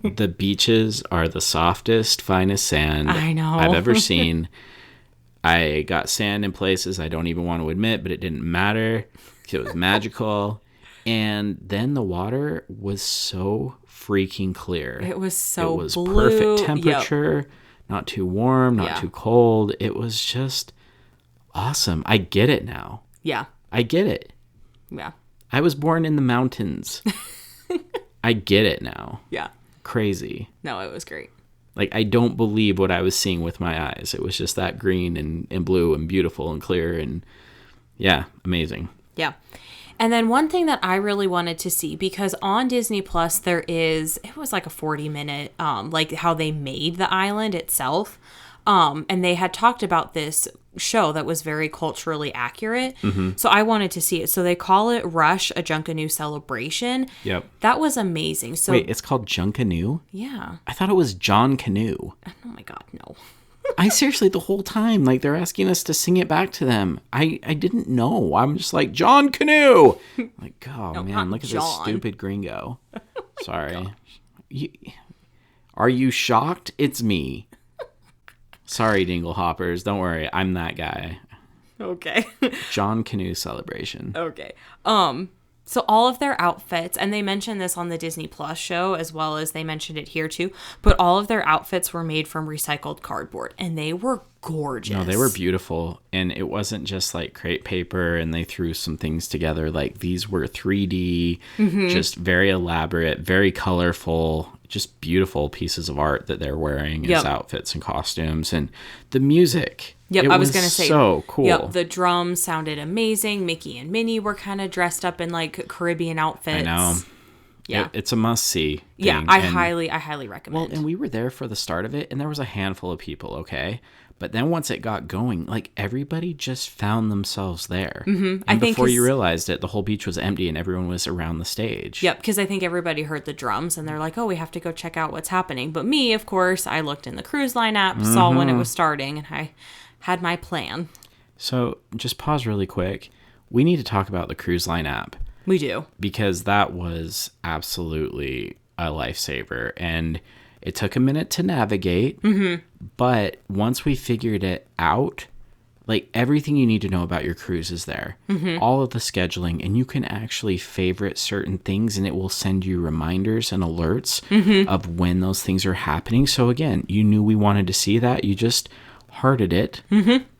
The beaches are the softest, finest sand I've ever seen. I got sand in places I don't even want to admit, but it didn't matter. It was magical. And then the water was so freaking clear. It was so blue. It was perfect temperature, not too warm, not too cold. It was just awesome. I get it now. Yeah. I get it. Yeah. I was born in the mountains. I get it now. Yeah. Crazy. No, it was great. Like, I don't believe what I was seeing with my eyes. It was just that green and blue and beautiful and clear and, yeah, amazing. Yeah. And then one thing that I really wanted to see, because on Disney Plus it was like a 40-minute, like how they made the island itself. And they had talked about this show that was very culturally accurate. So I wanted to see it. So they call it Rush, a Junkanoo Celebration. Yep. That was amazing. So Wait, it's called Junkanoo? yeah. I thought it was John Canoe. Oh my God, no. I seriously, the whole time, like, they're asking us to sing it back to them. I didn't know. I'm just like, John Canoe! Like, oh, No, man, not look at this John. stupid gringo. Sorry. Are you shocked? It's me. Sorry, Dinglehoppers. Don't worry. I'm that guy. Okay. John Canoe Celebration. Okay. So all of their outfits, and they mentioned this on the Disney Plus show as well as they mentioned it here too, but all of their outfits were made from recycled cardboard and they were gorgeous. No, they were beautiful. And it wasn't just like crepe paper and they threw some things together. Like, these were 3D, just very elaborate, very colorful, just beautiful pieces of art that they're wearing as outfits and costumes. And the music. Yep, I was going to say. So cool. Yep, the drums sounded amazing. Mickey and Minnie were kind of dressed up in like Caribbean outfits. I know. Yeah. It's a must-see. Yeah, I highly recommend. Well, and we were there for the start of it, and there was a handful of people, okay? But then once it got going, like, everybody just found themselves there. And I think before you realized it, the whole beach was empty and everyone was around the stage. Yep, because I think everybody heard the drums and they're like, oh, we have to go check out what's happening. But me, of course, I looked in the cruise line app, saw when it was starting, and I had my plan. So just pause really quick. We need to talk about the cruise line app. We do. Because that was absolutely a lifesaver. And it took a minute to navigate. But once we figured it out, like, everything you need to know about your cruise is there. All of the scheduling. And you can actually favorite certain things and it will send you reminders and alerts of when those things are happening. So again, you knew we wanted to see that. You just hearted it.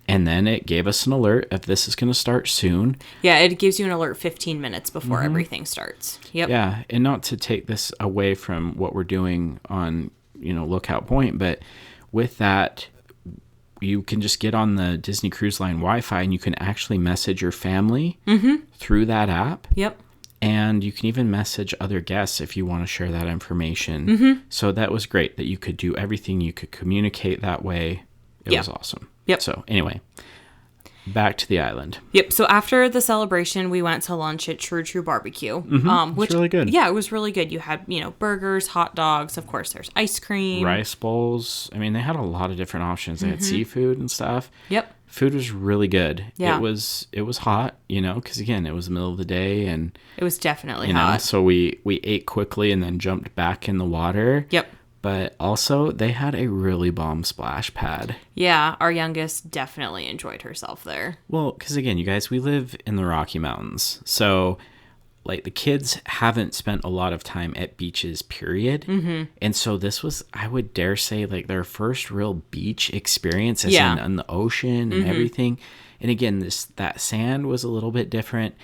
And then it gave us an alert if this is going to start soon. Yeah, it gives you an alert 15 minutes before everything starts. Yep. Yeah, and not to take this away from what we're doing on, Lookout Point, but with that, you can just get on the Disney Cruise Line Wi-Fi and you can actually message your family through that app. Yep. And you can even message other guests if you want to share that information. So that was great that you could do everything. You could communicate that way. It was awesome. Yep. So anyway, back to the island. Yep. So after the celebration, we went to lunch at True True Barbecue, which was really good. Yeah, it was really good. You had, burgers, hot dogs. Of course, there's ice cream, Rice bowls. I mean, they had a lot of different options. They had seafood and stuff. Yep. Food was really good. Yeah. It was hot, because again, it was the middle of the day and it was definitely hot. So we ate quickly and then jumped back in the water. Yep. But also, they had a really bomb splash pad. Yeah, our youngest definitely enjoyed herself there. Well, because again, you guys, we live in the Rocky Mountains. So, like, the kids haven't spent a lot of time at beaches, period. And so this was, I would dare say, like, their first real beach experience as in the ocean and everything. And again, that sand was a little bit different.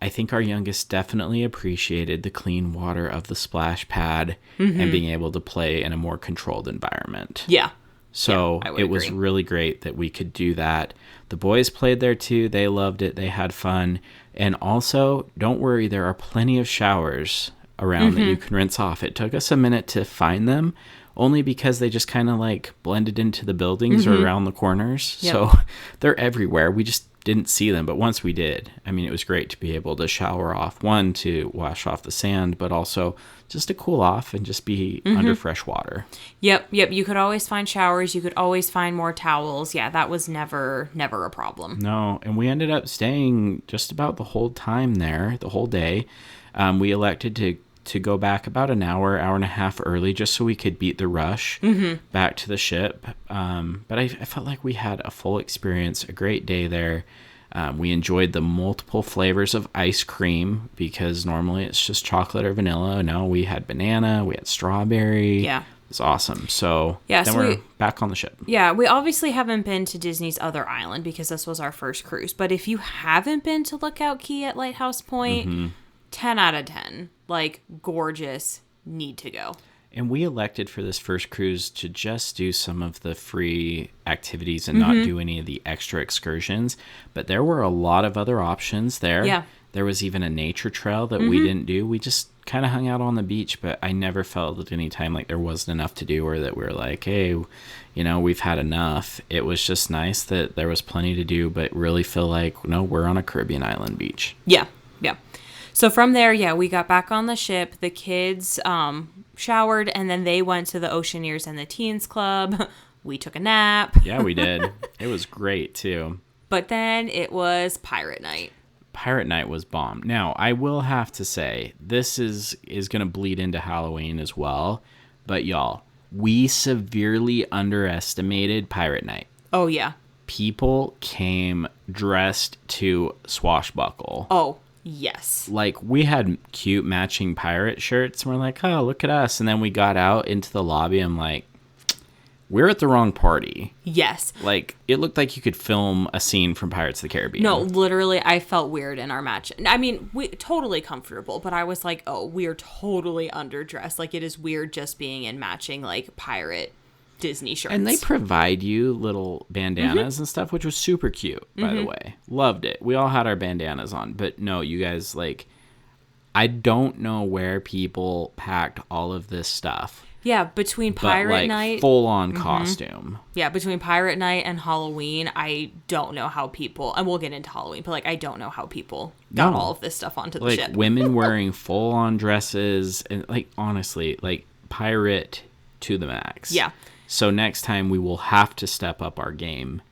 I think our youngest definitely appreciated the clean water of the splash pad and being able to play in a more controlled environment. Yeah. So it was really great that we could do that. The boys played there too. They loved it. They had fun. And also, don't worry, there are plenty of showers around that you can rinse off. It took us a minute to find them, only because they just kind of like blended into the buildings or around the corners. Yep. So they're everywhere. We just didn't see them, but once we did, I mean, it was great to be able to shower off, one, to wash off the sand, but also just to cool off and just be under fresh water. Yep. You could always find showers. You could always find more towels. Yeah, that was never a problem. No, and we ended up staying just about the whole time there, the whole day. We elected to go back about an hour and a half early just so we could beat the rush back to the ship. But I felt like we had a full experience, a great day there. We enjoyed the multiple flavors of ice cream because normally it's just chocolate or vanilla. No, we had banana, we had strawberry. Yeah. It's awesome. So then we're back on the ship. Yeah, we obviously haven't been to Disney's other island because this was our first cruise. But if you haven't been to Lookout Key at Lighthouse Point, 10 out of 10. Like, gorgeous, need to go. And we elected for this first cruise to just do some of the free activities and not do any of the extra excursions. But there were a lot of other options there. Yeah. There was even a nature trail that we didn't do. We just kind of hung out on the beach, but I never felt at any time like there wasn't enough to do or that we were like, hey, you know, we've had enough. It was just nice that there was plenty to do, but really feel like, no, we're on a Caribbean island beach. Yeah. Yeah. So from there, we got back on the ship. The kids showered, and then they went to the Oceaneers and the Teens Club. We took a nap. Yeah, we did. It was great, too. But then it was Pirate Night. Pirate Night was bomb. Now, I will have to say, this is going to bleed into Halloween as well. But y'all, we severely underestimated Pirate Night. Oh, yeah. People came dressed to swashbuckle. Oh, yes. Like, we had cute matching pirate shirts, and we're like, oh, look at us. And then we got out into the lobby, I'm like, we're at the wrong party. Yes. Like, it looked like you could film a scene from Pirates of the Caribbean. No, literally, I felt weird in our match. I mean, we totally comfortable, but I was like, oh, we are totally underdressed. Like, it is weird just being in matching, like, pirate Disney shirts. And they provide you little bandanas and stuff, which was super cute, by the way. Loved it. We all had our bandanas on. But no, you guys, like, I don't know where people packed all of this stuff. Yeah, between Pirate Night... full-on costume. Yeah, between Pirate Night and Halloween, I don't know how people... And we'll get into Halloween, but, like, I don't know how people got all of this stuff onto the ship. Like, women wearing full-on dresses. And, like, honestly, like, pirate to the max. Yeah. So next time, we will have to step up our game.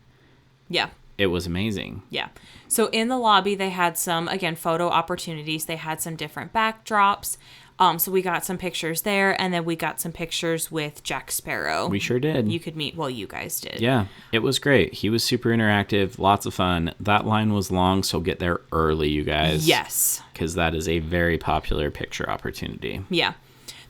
Yeah. It was amazing. Yeah. So in the lobby, they had some, again, photo opportunities. They had some different backdrops. So we got some pictures there, and then we got some pictures with Jack Sparrow. We sure did. You could meet, well, you guys did. Yeah, it was great. He was super interactive, lots of fun. That line was long, so get there early, you guys. Yes. Because that is a very popular picture opportunity. Yeah.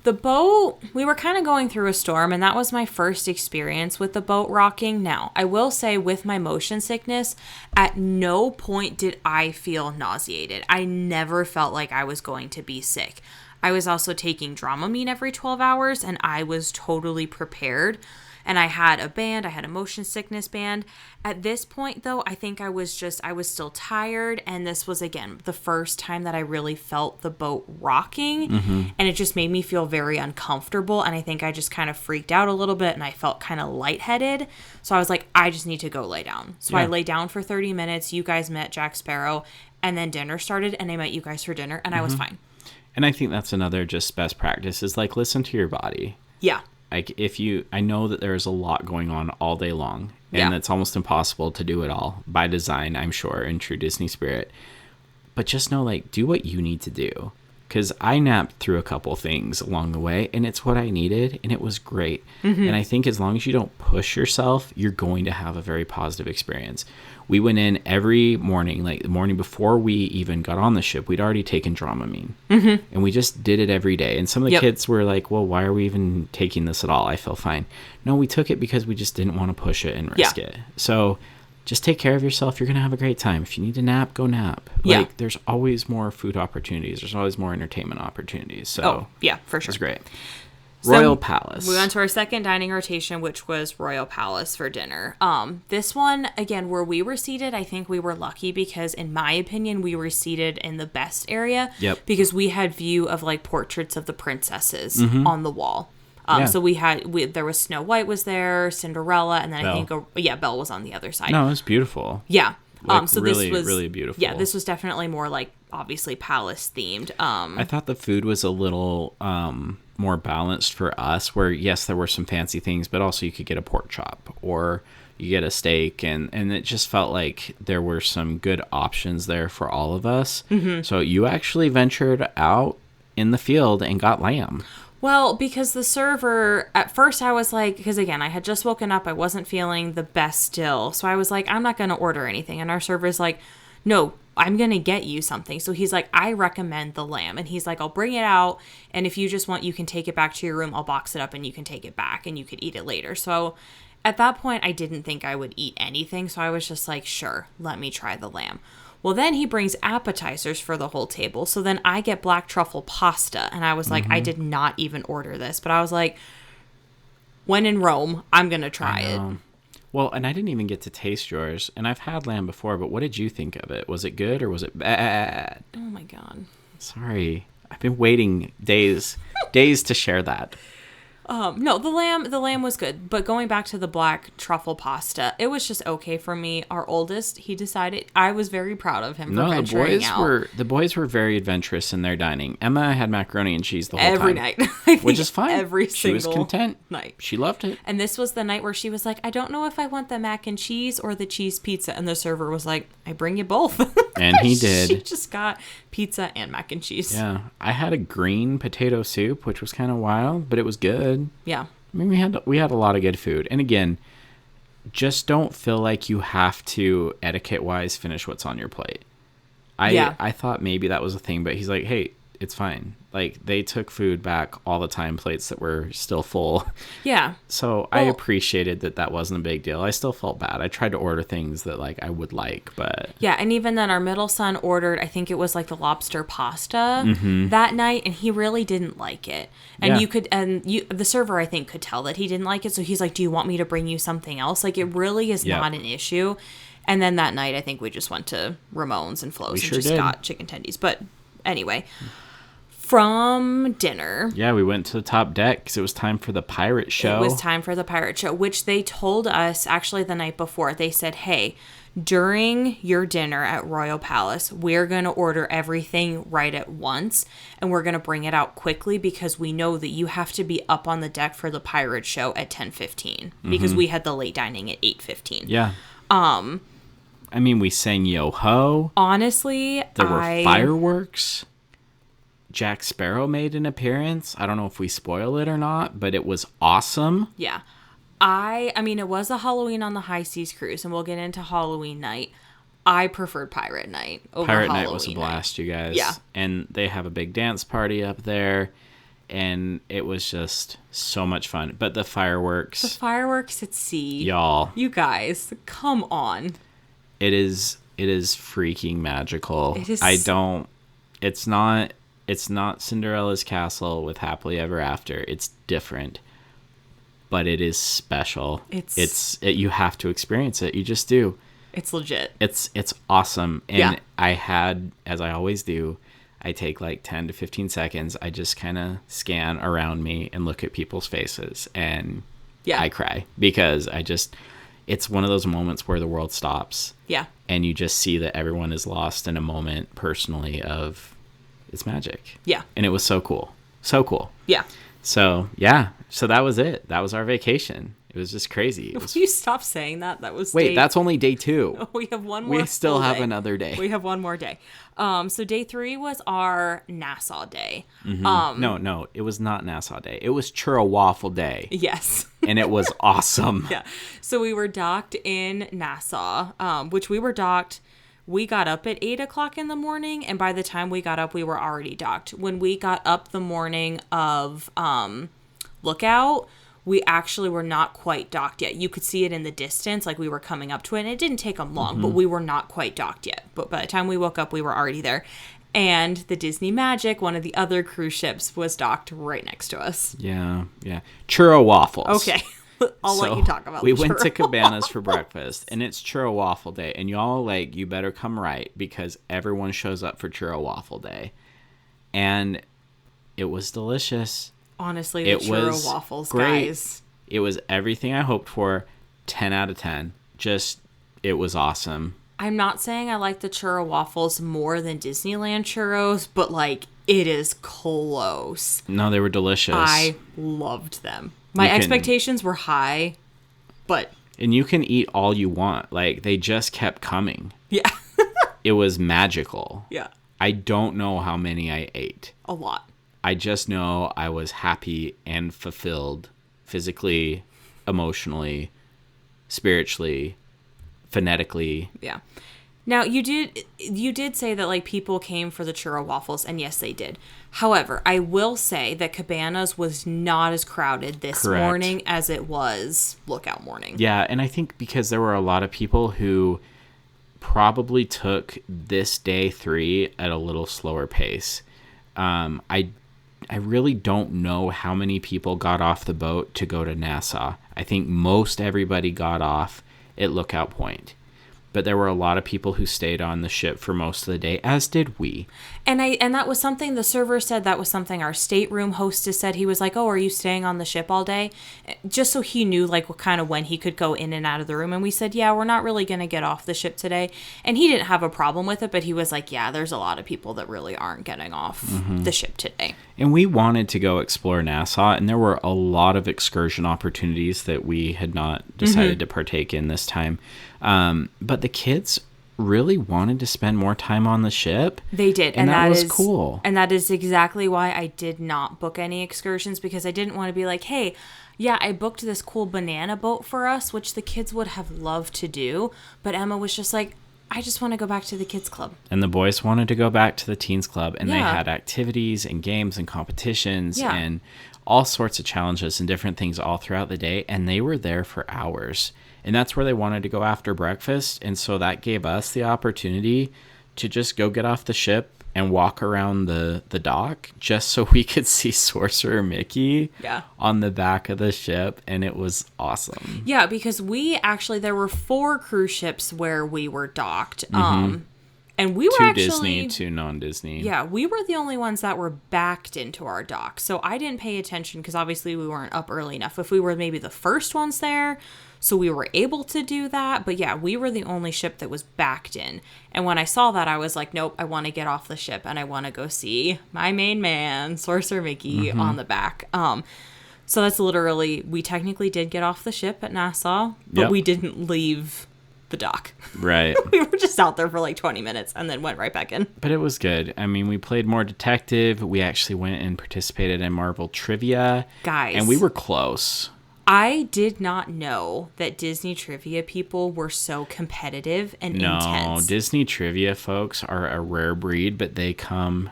The boat, we were kind of going through a storm, and that was my first experience with the boat rocking. Now, I will say with my motion sickness, at no point did I feel nauseated. I never felt like I was going to be sick. I was also taking Dramamine every 12 hours, and I was totally prepared. And I had a band, I had a motion sickness band. At this point, though, I think I was still tired. And this was, again, the first time that I really felt the boat rocking. And it just made me feel very uncomfortable. And I think I just kind of freaked out a little bit, and I felt kind of lightheaded. So I was like, I just need to go lay down. So I lay down for 30 minutes. You guys met Jack Sparrow, and then dinner started, and I met you guys for dinner, and I was fine. And I think that's another just best practice is, like, listen to your body. Yeah. Like, I know that there's a lot going on all day long, and it's almost impossible to do it all by design, I'm sure, in true Disney spirit. But just know, like, do what you need to do. Because I napped through a couple things along the way, and it's what I needed, and it was great. And I think as long as you don't push yourself, you're going to have a very positive experience. We went in every morning, like the morning before we even got on the ship, we'd already taken Dramamine. And we just did it every day. And some of the kids were like, well, why are we even taking this at all? I feel fine. No, we took it because we just didn't want to push it and risk it. So just take care of yourself. You're going to have a great time. If you need to nap, go nap. Like, there's always more food opportunities. There's always more entertainment opportunities. So, for sure. It's great. Royal Palace. We went to our second dining rotation, which was Royal Palace for dinner. This one, again, where we were seated, I think we were lucky because, in my opinion, we were seated in the best area. Because we had view of, like, portraits of the princesses on the wall. So there was Snow White was there, Cinderella, and then Belle. I think, Belle was on the other side. No, it was beautiful. Yeah. Like, so really, this was really beautiful. Yeah, this was definitely more like, obviously, palace themed. I thought the food was a little more balanced for us, where, yes, there were some fancy things, but also you could get a pork chop or you get a steak, and it just felt like there were some good options there for all of us. So you actually ventured out in the field and got lamb. Well, because the server, at first I was like, because again, I had just woken up, I wasn't feeling the best still. So I was like, I'm not going to order anything. And our server's like, no, I'm going to get you something. So he's like, I recommend the lamb. And he's like, I'll bring it out. And if you just want, you can take it back to your room. I'll box it up and you can take it back and you could eat it later. So at that point, I didn't think I would eat anything. So I was just like, sure, let me try the lamb. Well, then he brings appetizers for the whole table. So then I get black truffle pasta. And I was like, I did not even order this. But I was like, when in Rome, I'm going to try it. Well, and I didn't even get to taste yours. And I've had lamb before, but what did you think of it? Was it good or was it bad? Oh, my God. Sorry. I've been waiting days to share that. No, the lamb was good, but going back to the black truffle pasta, it was just okay for me. Our oldest, he decided, I was very proud of him for venturing out. The boys were very adventurous in their dining. Emma had macaroni and cheese the whole every time. night, which is fine. Every single she was content. Night. She loved it. And this was the night where she was like, I don't know if I want the mac and cheese or the cheese pizza, and the server was like, I bring you both. And he did. She just got pizza and mac and cheese. Yeah, I had a green potato soup, which was kind of wild, but it was good. Yeah. I mean, we had a lot of good food. And again, just don't feel like you have to etiquette-wise finish what's on your plate. I thought maybe that was a thing, but he's like, hey, it's fine. Like, they took food back all the time, plates that were still full. Yeah. So I appreciated that wasn't a big deal. I still felt bad. I tried to order things that, like, I would like, but... Yeah, and even then our middle son ordered, I think it was, like, the lobster pasta that night, and he really didn't like it. And the server, I think, could tell that he didn't like it, so he's like, do you want me to bring you something else? Like, it really is not an issue. And then that night, I think we just went to Ramon's and Flo's got chicken tendies. But anyway... From dinner. Yeah, we went to the top deck because it was time for the pirate show. It was time for the pirate show, which they told us actually the night before. They said, hey, during your dinner at Royal Palace, we're going to order everything right at once. And we're going to bring it out quickly because we know that you have to be up on the deck for the pirate show at 10:15. Because we had the late dining at 8:15. Yeah. I mean, we sang Yo-Ho. Honestly, there were fireworks. Jack Sparrow made an appearance. I don't know if we spoil it or not, but it was awesome. Yeah. I mean, it was a Halloween on the High Seas cruise, and we'll get into Halloween night. I preferred Pirate Night over Halloween Night was a blast, you guys. Yeah. And they have a big dance party up there, and it was just so much fun. But the fireworks. The fireworks at sea. Y'all. You guys, come on. It is freaking magical. It is. It's not Cinderella's castle with happily ever after. It's different, but it is special. You have to experience it. You just do. It's legit. It's awesome. And I had, as I always do, I take like 10 to 15 seconds. I just kind of scan around me and look at people's faces, and I cry because it's one of those moments where the world stops. Yeah. And you just see that everyone is lost in a moment personally of, it's magic. Yeah. And it was so cool. So cool. Yeah. So, yeah. So that was it. That was our vacation. It was just crazy. Will you stop saying that? That was that's only day 2. We have one more. We still have another day. We have one more day. So day 3 was our Nassau day. No, it was not Nassau day. It was Churro Waffle Day. Yes. And it was awesome. Yeah. So we were docked in Nassau, which we were docked. We got up at 8 o'clock in the morning, and by the time we got up, we were already docked. When we got up the morning of Lookout, we actually were not quite docked yet. You could see it in the distance, like we were coming up to it, and it didn't take them long, but we were not quite docked yet. But by the time we woke up, we were already there. And the Disney Magic, one of the other cruise ships, was docked right next to us. Yeah. Churro waffles. Okay. I'll let you talk about we went to Cabanas for breakfast, and it's Churro Waffle Day. And y'all, you better come right because everyone shows up for Churro Waffle Day. And it was delicious. Honestly, the churro waffles, great. Guys. It was everything I hoped for. 10 out of 10. Just, it was awesome. I'm not saying I like the churro waffles more than Disneyland churros, but, it is close. No, they were delicious. I loved them. My expectations were high, but... And you can eat all you want. They just kept coming. Yeah. It was magical. Yeah. I don't know how many I ate. A lot. I just know I was happy and fulfilled physically, emotionally, spiritually, phonetically. Yeah. Now, you did say that, people came for the churro waffles, and yes, they did. However, I will say that Cabanas was not as crowded this morning as it was Lookout morning. Yeah, and I think because there were a lot of people who probably took this day 3 at a little slower pace. I really don't know how many people got off the boat to go to Nassau. I think most everybody got off at Lookout Point. But there were a lot of people who stayed on the ship for most of the day, as did we. And that was something the server said. That was something our stateroom hostess said. He was like, "Oh, are you staying on the ship all day?" Just so he knew like what kind of when he could go in and out of the room. And we said, "Yeah, we're not really going to get off the ship today." And he didn't have a problem with it, but he was like, "Yeah, there's a lot of people that really aren't getting off the ship today." And we wanted to go explore Nassau, and there were a lot of excursion opportunities that we had not decided to partake in this time. But the kids really wanted to spend more time on the ship. They did. And that was cool. And that is exactly why I did not book any excursions, because I didn't want to be like, hey, yeah, I booked this cool banana boat for us, which the kids would have loved to do. But Emma was just like, I just want to go back to the kids club. And the boys wanted to go back to the teens club. And they had activities and games and competitions and all sorts of challenges and different things all throughout the day. And they were there for hours. And that's where they wanted to go after breakfast. And so that gave us the opportunity to just go get off the ship and walk around the dock just so we could see Sorcerer Mickey on the back of the ship. And it was awesome. Yeah, because there were 4 cruise ships where we were docked. And we were 2 actually... Disney, 2 non-Disney. Yeah, we were the only ones that were backed into our dock. So I didn't pay attention because obviously we weren't up early enough. If we were maybe the first ones there, so we were able to do that. But yeah, we were the only ship that was backed in. And when I saw that, I was like, nope, I want to get off the ship and I want to go see my main man, Sorcerer Mickey, on the back. So that's literally, we technically did get off the ship at Nassau, but we didn't leave the dock. Right. We were just out there for like 20 minutes and then went right back in. But it was good. I mean, we played more detective. We actually went and participated in Marvel trivia. Guys. And we were close. I did not know that Disney trivia people were so competitive and intense. No, Disney trivia folks are a rare breed, but they come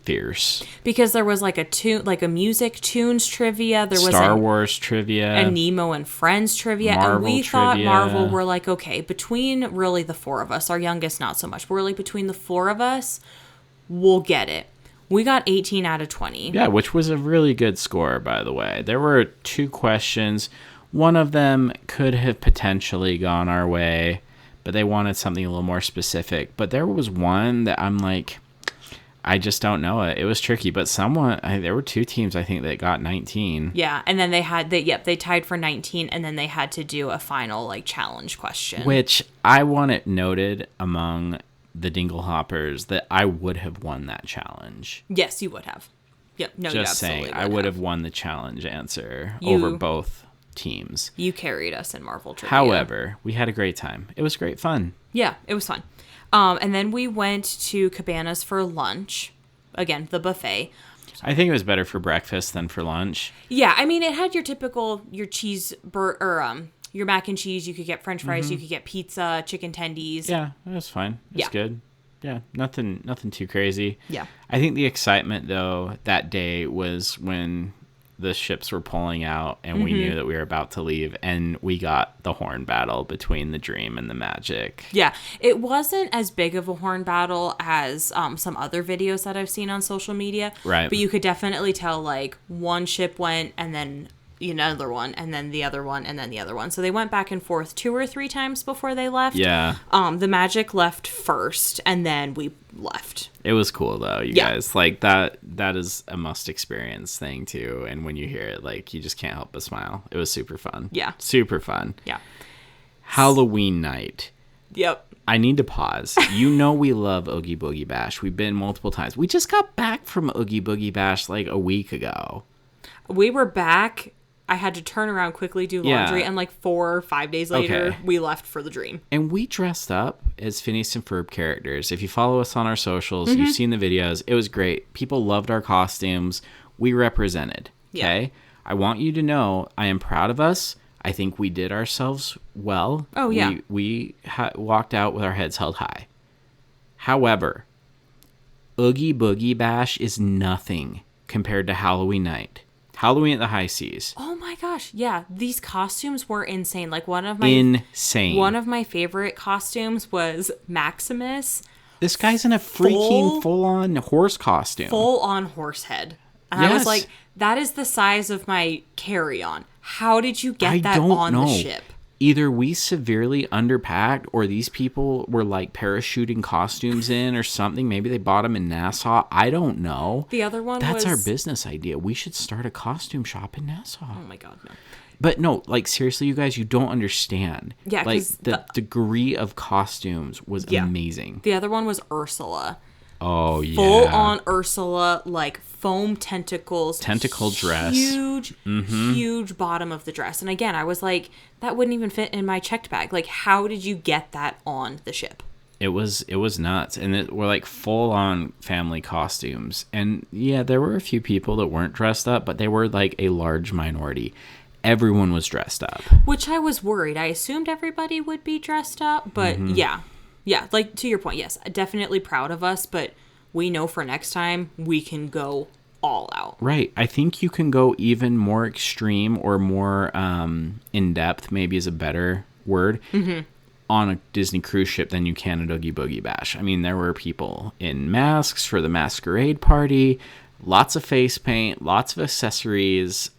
fierce. Because there was like a music tunes trivia. There was Star Wars trivia. And Nemo and Friends trivia. Marvel and we thought trivia. Marvel were like, okay, between really the 4 of us, our youngest not so much, but really between the 4 of us, we'll get it. We got 18 out of 20. Yeah, which was a really good score, by the way. There were 2 questions. One of them could have potentially gone our way, but they wanted something a little more specific. But there was one that I'm like, I just don't know it. It was tricky, but there were 2 teams, I think, that got 19. Yeah, and then they tied for 19, and then they had to do a final, like, challenge question. Which I want it noted among the Dinglehoppers that I would have won that challenge. Yes, you would have. Yep. No, just saying, I would have won the challenge answer over both teams. You carried us in Marvel trivia. However, we had a great time. It was great fun. Yeah, it was fun. And then we went to Cabanas for lunch. Again, the buffet. I think it was better for breakfast than for lunch. Yeah, I mean, it had your typical your mac and cheese. You could get French fries. You could get pizza, chicken tendies. Yeah, it was fine. It's good. Yeah, nothing too crazy. Yeah. I think the excitement, though, that day was when the ships were pulling out and we knew that we were about to leave, and we got the horn battle between the Dream and the Magic. Yeah, it wasn't as big of a horn battle as some other videos that I've seen on social media. Right. But you could definitely tell, like, one ship went and then another one and then the other one and then the other one. So they went back and forth 2 or 3 times before they left. Yeah. The Magic left first and then we left. It was cool though, you guys. Like that is a must experience thing too. And when you hear it, like, you just can't help but smile. It was super fun. Yeah. Super fun. Yeah. Halloween night. Yep. I need to pause. You know we love Oogie Boogie Bash. We've been multiple times. We just got back from Oogie Boogie Bash like a week ago. We were back. I had to turn around quickly, do laundry, and like 4 or 5 days later, we left for the Dream. And we dressed up as Phineas and Ferb characters. If you follow us on our socials, you've seen the videos. It was great. People loved our costumes. We represented. Okay? Yeah. I want you to know I am proud of us. I think we did ourselves well. Oh, yeah. We walked out with our heads held high. However, Oogie Boogie Bash is nothing compared to Halloween night. Halloween at the High Seas. Oh my gosh. Yeah. These costumes were insane. Like one of my favorite costumes was Maximus. This guy's in a freaking full-on horse costume. Full-on horse head. And I was like, that is the size of my carry-on. How did you get that on the ship? Either we severely underpacked or these people were like parachuting costumes in or something. Maybe they bought them in Nassau. I don't know. The other one That's our business idea. We should start a costume shop in Nassau. Oh my God, no. But no, like seriously, you guys, you don't understand. Yeah, like the degree of costumes was amazing. The other one was Ursula. Oh yeah. Full on Ursula, like foam tentacles. Tentacle dress. Huge bottom of the dress. And again, I was like, that wouldn't even fit in my checked bag. Like, how did you get that on the ship? It was nuts. And it were like full on family costumes. And yeah, there were a few people that weren't dressed up, but they were like a large minority. Everyone was dressed up. Which I was worried. I assumed everybody would be dressed up, but yeah. Yeah, like to your point, yes, definitely proud of us, but we know for next time we can go all out. Right. I think you can go even more extreme or more in depth, maybe is a better word, on a Disney cruise ship than you can at Oogie Boogie Bash. I mean, there were people in masks for the masquerade party, lots of face paint, lots of accessories.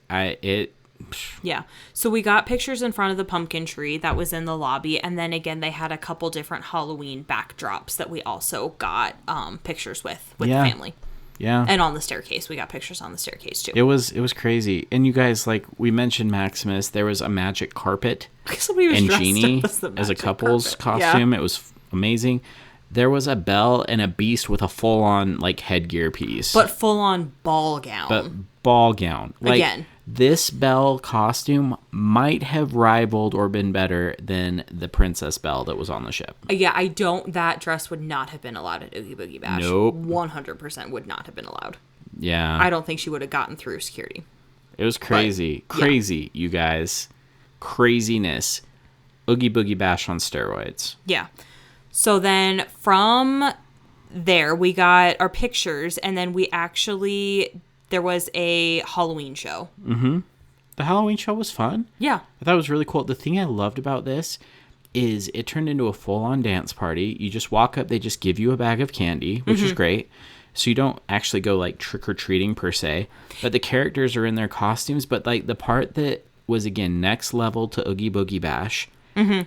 Yeah. So we got pictures in front of the pumpkin tree that was in the lobby. And then again, they had a couple different Halloween backdrops that we also got pictures with the family. Yeah. And on the staircase. We got pictures on the staircase too. It was crazy. And you guys, like we mentioned Maximus, there was a magic carpet and Genie as a couple's costume. Yeah. It was amazing. There was a Belle and a Beast with a full-on like headgear piece. But full-on ball gown. Like, again. This Belle costume might have rivaled or been better than the Princess Belle that was on the ship. Yeah, that dress would not have been allowed at Oogie Boogie Bash. Nope. 100% would not have been allowed. Yeah. I don't think she would have gotten through security. It was crazy. Crazy, you guys. Craziness. Oogie Boogie Bash on steroids. Yeah. So then from there, we got our pictures, and then there was a Halloween show. Mm-hmm. The Halloween show was fun. Yeah. I thought it was really cool. The thing I loved about this is it turned into a full-on dance party. You just walk up, they just give you a bag of candy, which is great. So you don't actually go like trick-or-treating per se. But the characters are in their costumes. But like the part that was, again, next level to Oogie Boogie Bash,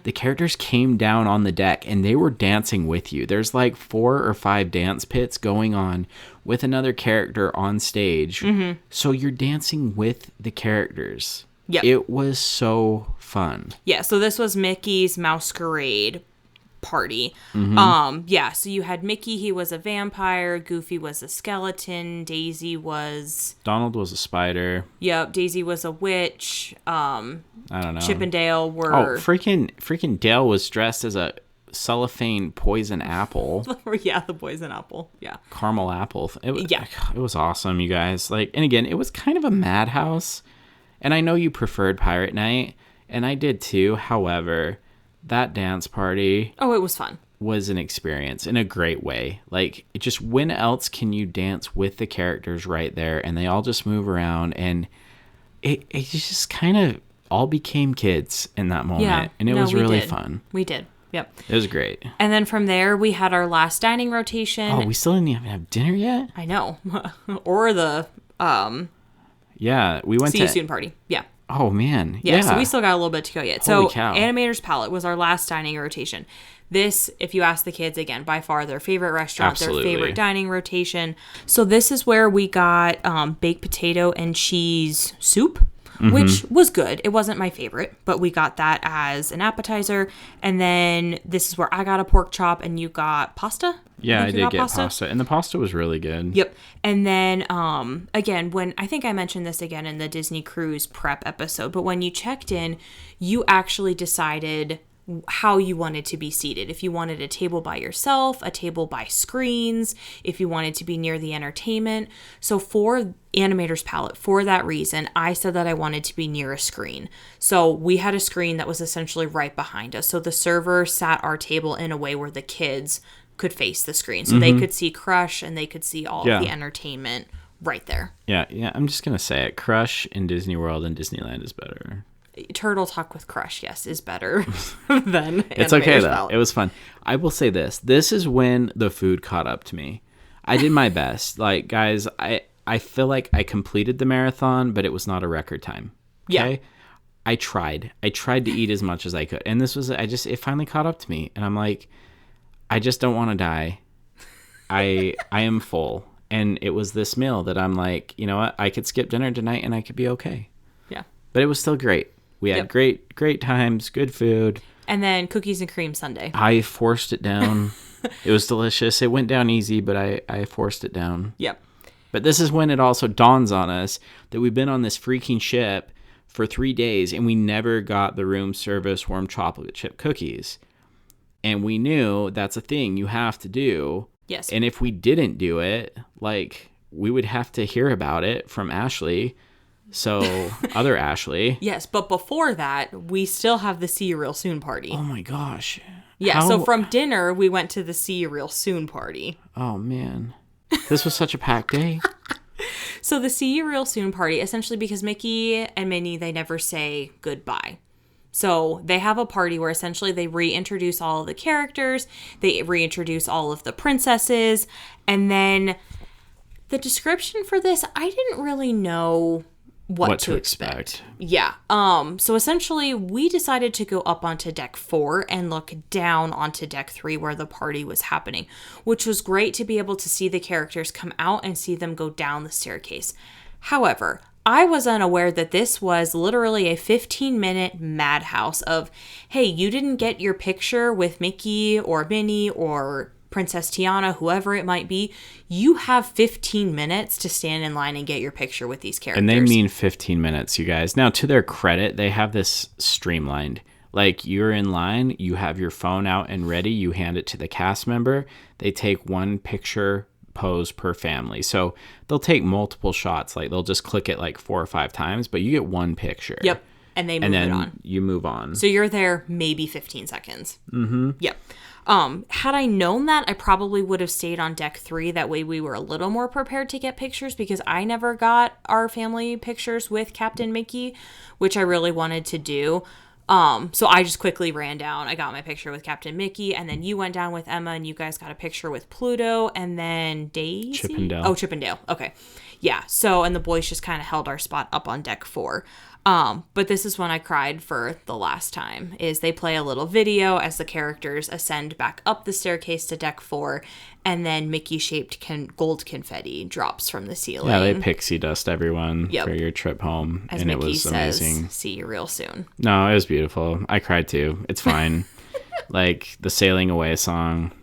the characters came down on the deck and they were dancing with you. There's like 4 or 5 dance pits going on with another character on stage. So you're dancing with the characters. Yep. It was so fun. Yeah, so this was Mickey's Masquerade party. So you had Mickey, he was a vampire, Goofy was a skeleton, Donald was a spider. Yep, Daisy was a witch. I don't know. Chip and Dale were... Oh, freaking Dale was dressed as a cellophane poison apple. Yeah, the poison apple. Yeah. Caramel apple. It was awesome, you guys. Like, and again, it was kind of a madhouse. And I know you preferred Pirate Night, and I did too. However, that dance party... Oh, it was fun. Was an experience in a great way. Like, when else can you dance with the characters right there? And they all just move around, and it just kind of all became kids in that moment. Yeah. And it was really fun. We did. Yep. It was great. And then from there, we had our last dining rotation. Oh, we still didn't even have dinner yet? I know. Or the... Yeah, we went to... See You Soon party. Yeah. Oh, man. Yeah, so we still got a little bit to go yet. Holy cow. Animator's Palette was our last dining rotation. This, if you ask the kids, again, by far their favorite restaurant, their favorite dining rotation. So this is where we got baked potato and cheese soup, which was good. It wasn't my favorite, but we got that as an appetizer. And then this is where I got a pork chop and you got pasta. Yeah, I did get pasta. And the pasta was really good. Yep. And then, again, when I think I mentioned this again in the Disney Cruise prep episode, but when you checked in, you actually decided how you wanted to be seated. If you wanted a table by yourself, a table by screens, if you wanted to be near the entertainment. So for Animator's Palette, for that reason, I said that I wanted to be near a screen. So we had a screen that was essentially right behind us. So the server sat our table in a way where the kids could face the screen. So they could see Crush and they could see all of the entertainment right there. Yeah, I'm just going to say it. Crush in Disney World and Disneyland is better. Turtle Talk with Crush, yes, is better than It's okay, though. Palette. It was fun. I will say this. This is when the food caught up to me. I did my best. Like, guys, I feel like I completed the marathon, but it was not a record time. Okay? Yeah. I tried to eat as much as I could. And this was, it finally caught up to me. And I'm like, I just don't want to die. I am full. And it was this meal that I'm like, you know what? I could skip dinner tonight and I could be okay. Yeah. But it was still great. We had great times, good food. And then cookies and cream sundae. I forced it down. It was delicious. It went down easy, but I forced it down. Yep. But this is when it also dawns on us that we've been on this freaking ship for 3 days and we never got the room service warm chocolate chip cookies. And we knew that's a thing you have to do. Yes. And if we didn't do it, like, we would have to hear about it from Ashley. So, other Ashley. Yes, but before that, we still have the See You Real Soon party. Oh my gosh. Yeah, so from dinner, we went to the See You Real Soon party. Oh man. This was such a packed day. So the See You Real Soon party, essentially because Mickey and Minnie, they never say goodbye. So they have a party where essentially they reintroduce all of the characters, they reintroduce all of the princesses, and then the description for this, I didn't really know what to expect. Yeah. So essentially we decided to go up onto deck 4 and look down onto deck 3 where the party was happening, which was great to be able to see the characters come out and see them go down the staircase. However, I was unaware that this was literally a 15-minute madhouse of, hey, you didn't get your picture with Mickey or Minnie or Princess Tiana, whoever it might be. You have 15 minutes to stand in line and get your picture with these characters. And they mean 15 minutes, you guys. Now, to their credit, they have this streamlined. Like, you're in line, you have your phone out and ready, you hand it to the cast member. They take one picture pose per family. So they'll take multiple shots. Like, they'll just click it like 4 or 5 times, but you get one picture. Yep. And they move it on. You move on. So you're there maybe 15 seconds. Mm-hmm. Yep. Had I known that, I probably would have stayed on deck 3. That way we were a little more prepared to get pictures because I never got our family pictures with Captain Mickey, which I really wanted to do. So I just quickly ran down. I got my picture with Captain Mickey, and then you went down with Emma, and you guys got a picture with Pluto, and then Daisy? Chippendale. Oh, Chippendale. Okay. Yeah. So, and the boys just kind of held our spot up on deck 4. But this is when I cried for the last time, is they play a little video as the characters ascend back up the staircase to deck 4, and then Mickey-shaped gold confetti drops from the ceiling. Yeah, they pixie dust everyone for your trip home, as and Mickey it was says, amazing. See you real soon. No, it was beautiful. I cried too. It's fine. Like, the Sailing Away song,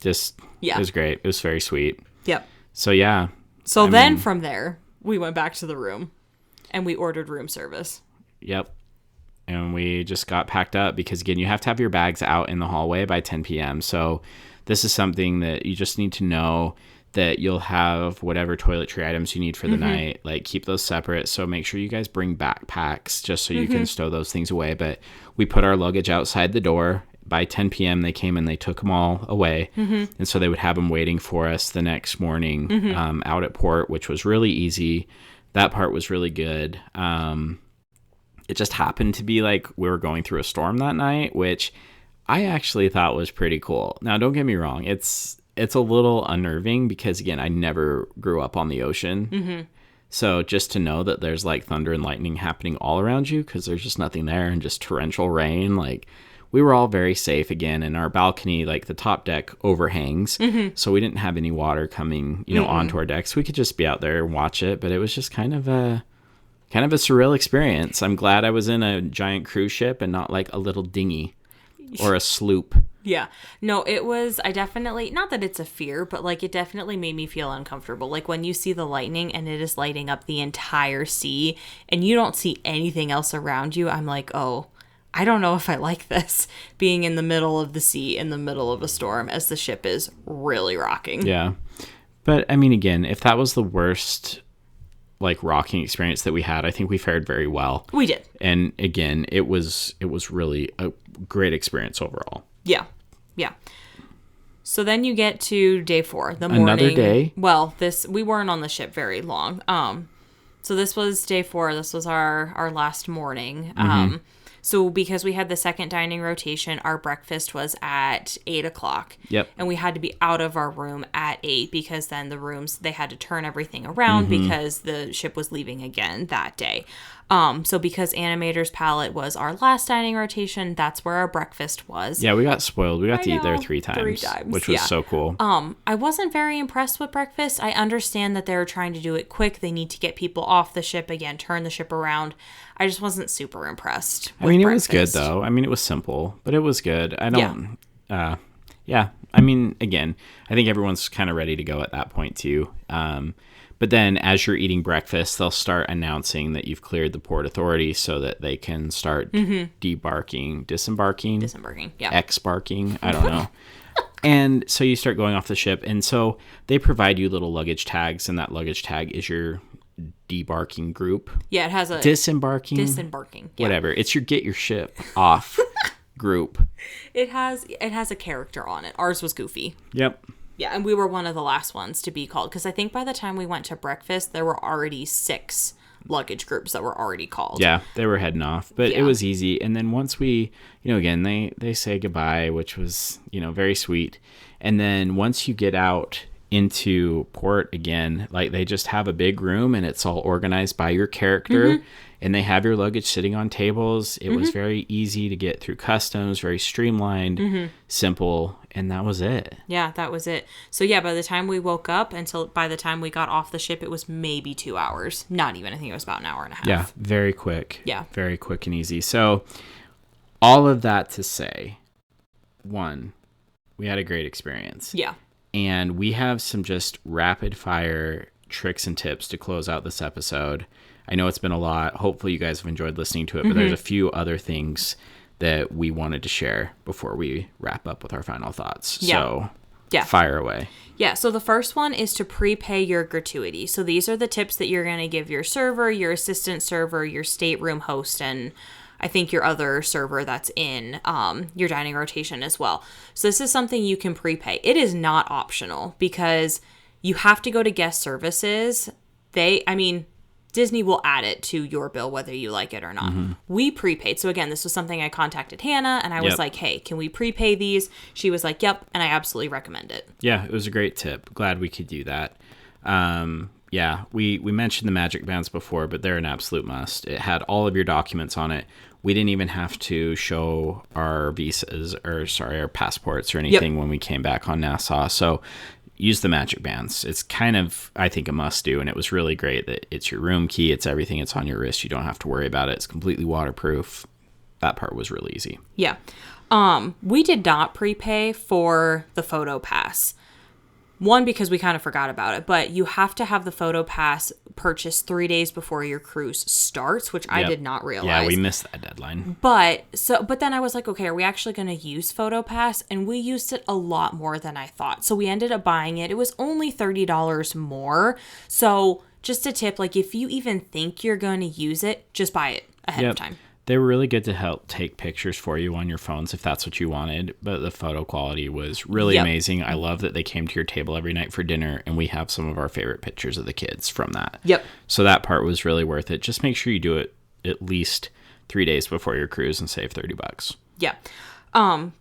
just, it was great. It was very sweet. Yep. So, yeah. So then from there, we went back to the room. And we ordered room service. Yep. And we just got packed up because, again, you have to have your bags out in the hallway by 10 p.m. So this is something that you just need to know that you'll have whatever toiletry items you need for the night. Like, keep those separate. So make sure you guys bring backpacks just so you can stow those things away. But we put our luggage outside the door. By 10 p.m., they came and they took them all away. And so they would have them waiting for us the next morning out at port, which was really easy. That part was really good. It just happened to be like we were going through a storm that night, which I actually thought was pretty cool. Now, don't get me wrong. It's a little unnerving because, again, I never grew up on the ocean. So just to know that there's like thunder and lightning happening all around you because there's just nothing there and just torrential rain, like, we were all very safe again, and our balcony, like the top deck, overhangs, so we didn't have any water coming, onto our decks. We could just be out there and watch it, but it was just kind of a surreal experience. I'm glad I was in a giant cruise ship and not like a little dinghy or a sloop. Yeah. No, it was, I definitely, not that it's a fear, but like it definitely made me feel uncomfortable. Like when you see the lightning and it is lighting up the entire sea and you don't see anything else around you, I'm like, oh, I don't know if I like this, being in the middle of the sea in the middle of a storm as the ship is really rocking. Yeah. But I mean, again, if that was the worst like rocking experience that we had, I think we fared very well. We did. And again, it was really a great experience overall. Yeah. Yeah. So then you get to day 4, the morning. Another day. Well, we weren't on the ship very long. So this was day 4. This was our last morning. So because we had the second dining rotation, our breakfast was at 8 o'clock. Yep. And we had to be out of our room at 8 because then the rooms, they had to turn everything around because the ship was leaving again that day. So because Animator's Palette was our last dining rotation, that's where our breakfast was. Yeah, we got spoiled. We got to eat there 3 times, which was so cool. I wasn't very impressed with breakfast. I understand that they're trying to do it quick. They need to get people off the ship again, turn the ship around. I just wasn't super impressed with it breakfast. was good, though. I mean, it was simple, but it was good. I don't... Yeah. I mean, again, I think everyone's kind of ready to go at that point, too. But then as you're eating breakfast, they'll start announcing that you've cleared the Port Authority so that they can start disembarking, yeah. X-barking, I don't know. And so you start going off the ship. And so they provide you little luggage tags, and that luggage tag is your debarking group. Yeah, it has a... Disembarking. Yeah. Whatever. It's your get your ship off group. It has a character on it. Ours was Goofy. Yep. Yeah, and we were one of the last ones to be called, because I think by the time we went to breakfast, there were already 6 luggage groups that were already called. Yeah, they were heading off, but it was easy. And then once we, again, they say goodbye, which was, very sweet. And then once you get out into port again, like they just have a big room and it's all organized by your character, and they have your luggage sitting on tables. It was very easy to get through customs, very streamlined, simple, and that was it. Yeah, that was it. So yeah, by the time we woke up until by the time we got off the ship, it was maybe 2 hours. Not even. I think it was about an hour and a half. Yeah, very quick. Yeah. Very quick and easy. So all of that to say, 1, we had a great experience. Yeah. And we have some just rapid fire tricks and tips to close out this episode. I know it's been a lot. Hopefully you guys have enjoyed listening to it, but there's a few other things that we wanted to share before we wrap up with our final thoughts. Yeah. So fire away. Yeah, so the first one is to prepay your gratuity. So these are the tips that you're going to give your server, your assistant server, your stateroom host, and I think your other server that's in your dining rotation as well. So this is something you can prepay. It is not optional because you have to go to guest services. Disney will add it to your bill whether you like it or not. We prepaid. So again, this was something I contacted Hannah and I was like, hey, can we prepay these? She was like, yep. And I absolutely recommend it. Yeah, it was a great tip. Glad we could do that. We mentioned the magic bands before, but they're an absolute must. It had all of your documents on it. We didn't even have to show our visas our passports or anything when we came back on Nassau. So use the magic bands. It's kind of, I think, a must do. And it was really great that it's your room key. It's everything. It's on your wrist. You don't have to worry about it. It's completely waterproof. That part was really easy. Yeah. We did not prepay for the photo pass. 1, because we kind of forgot about it, but you have to have the photo pass purchased 3 days before your cruise starts, which I did not realize. Yeah, we missed that deadline. But then I was like, okay, are we actually going to use photo pass? And we used it a lot more than I thought. So we ended up buying it. It was only $30 more. So just a tip, like if you even think you're going to use it, just buy it ahead of time. They were really good to help take pictures for you on your phones if that's what you wanted, but the photo quality was really amazing. I love that they came to your table every night for dinner, and we have some of our favorite pictures of the kids from that. Yep. So that part was really worth it. Just make sure you do it at least 3 days before your cruise and save $30. Yeah.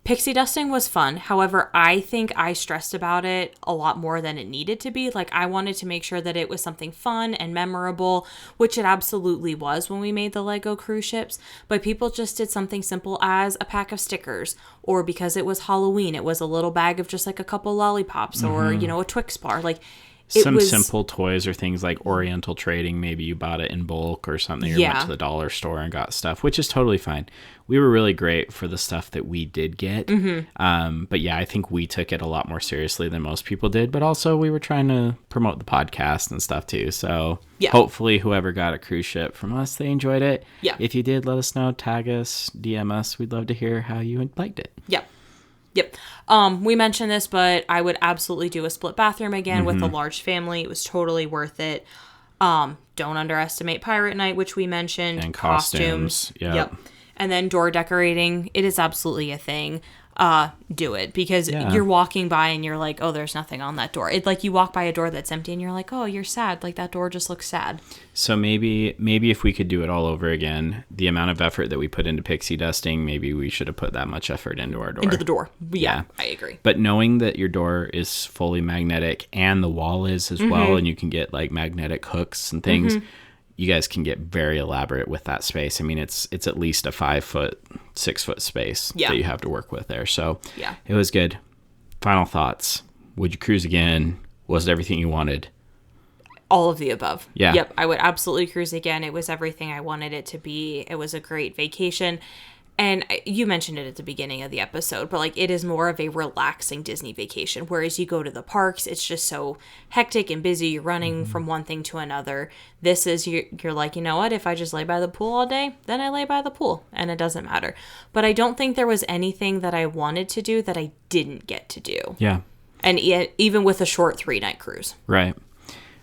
Pixie dusting was fun. However, I think I stressed about it a lot more than it needed to be. Like, I wanted to make sure that it was something fun and memorable, which it absolutely was when we made the Lego cruise ships. But people just did something simple as a pack of stickers, or because it was Halloween, it was a little bag of just like a couple lollipops or, a Twix bar. Like, some simple toys or things like Oriental trading. Maybe you bought it in bulk or something, or went to the dollar store and got stuff, which is totally fine. We were really great for the stuff that we did get. But yeah, I think we took it a lot more seriously than most people did. But also we were trying to promote the podcast and stuff too. So hopefully whoever got a cruise ship from us, they enjoyed it. Yeah. If you did, let us know, tag us, DM us. We'd love to hear how you liked it. Yeah. Yep. We mentioned this, but I would absolutely do a split bathroom again with a large family. It was totally worth it. Don't underestimate Pirate Night, which we mentioned. And costumes. Yep. And then door decorating. It is absolutely a thing. do it, because Yeah. you're walking by and you're like, oh, there's nothing on that door. It's like you walk by a door that's empty and you're like, oh, you're sad. Like that door just looks sad. So maybe if we could do it all over again, the amount of effort that we put into pixie dusting, maybe we should have put that much effort into our door. Into the door. Yeah. I agree. But knowing that your door is fully magnetic and the wall is as well, and you can get like magnetic hooks and things, you guys can get very elaborate with that space. I mean, it's at least a 5 foot, 6 foot space that you have to work with there. So it was good. Final thoughts. Would you cruise again? Was it everything you wanted? All of the above. Yeah. Yep. I would absolutely cruise again. It was everything I wanted it to be. It was a great vacation. And you mentioned it at the beginning of the episode, but like it is more of a relaxing Disney vacation. Whereas you go to the parks, it's just so hectic and busy. You're running from one thing to another. This is, you're like, you know what? If I just lay by the pool all day, then I lay by the pool and it doesn't matter. But I don't think there was anything that I wanted to do that I didn't get to do. Yeah. And even with a short 3-night cruise. Right.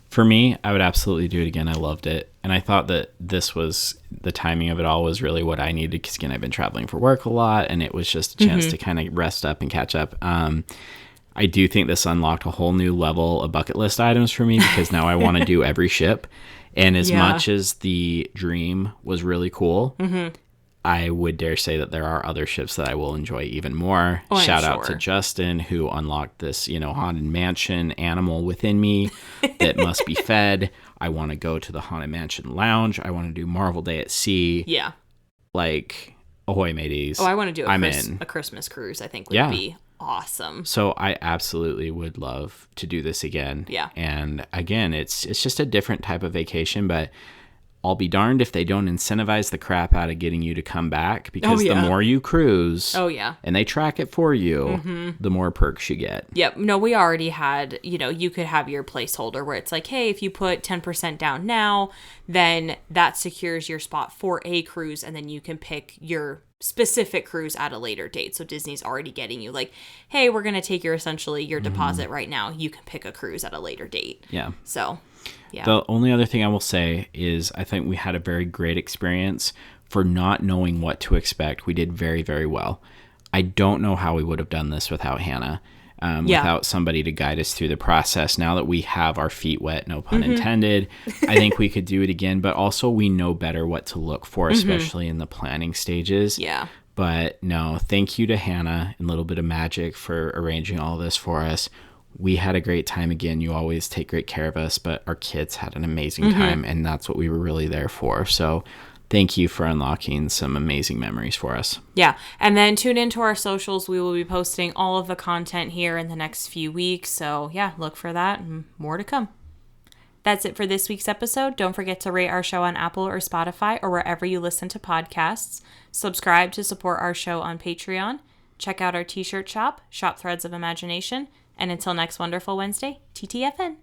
For me, I would absolutely do it again. I loved it. And I thought that the timing of it all was really what I needed, because again, I've been traveling for work a lot and it was just a chance to kind of rest up and catch up. I do think this unlocked a whole new level of bucket list items for me, because now I want to do every ship. And as much as the Dream was really cool, I would dare say that there are other ships that I will enjoy even more. Oh, Shout out to Justin, who unlocked this, haunted mansion animal within me that must be fed. I want to go to the haunted mansion lounge. I want to do Marvel Day at Sea. Yeah. Like, ahoy, mateys. Oh, I want to do in. a Christmas cruise. I think would be awesome. So I absolutely would love to do this again. Yeah. And again, it's just a different type of vacation, but I'll be darned if they don't incentivize the crap out of getting you to come back, because the more you cruise, and they track it for you, the more perks you get. Yep. No, we already had, you could have your placeholder where it's like, hey, if you put 10% down now, then that secures your spot for a cruise, and then you can pick your specific cruise at a later date. So Disney's already getting you like, hey, we're going to take your deposit right now. You can pick a cruise at a later date. Yeah. So... yeah. The only other thing I will say is I think we had a very great experience for not knowing what to expect. We did very, very well. I don't know how we would have done this without Hannah, without somebody to guide us through the process. Now that we have our feet wet, no pun intended, I think we could do it again. But also we know better what to look for, especially in the planning stages. Yeah. But no, thank you to Hannah and Little Bit of Magic for arranging all this for us. We had a great time again. You always take great care of us, but our kids had an amazing time, and that's what we were really there for. So thank you for unlocking some amazing memories for us. Yeah. And then tune into our socials. We will be posting all of the content here in the next few weeks. So yeah, look for that and more to come. That's it for this week's episode. Don't forget to rate our show on Apple or Spotify or wherever you listen to podcasts. Subscribe to support our show on Patreon. Check out our t-shirt shop, Shop Threads of Imagination. And until next wonderful Wednesday, TTFN.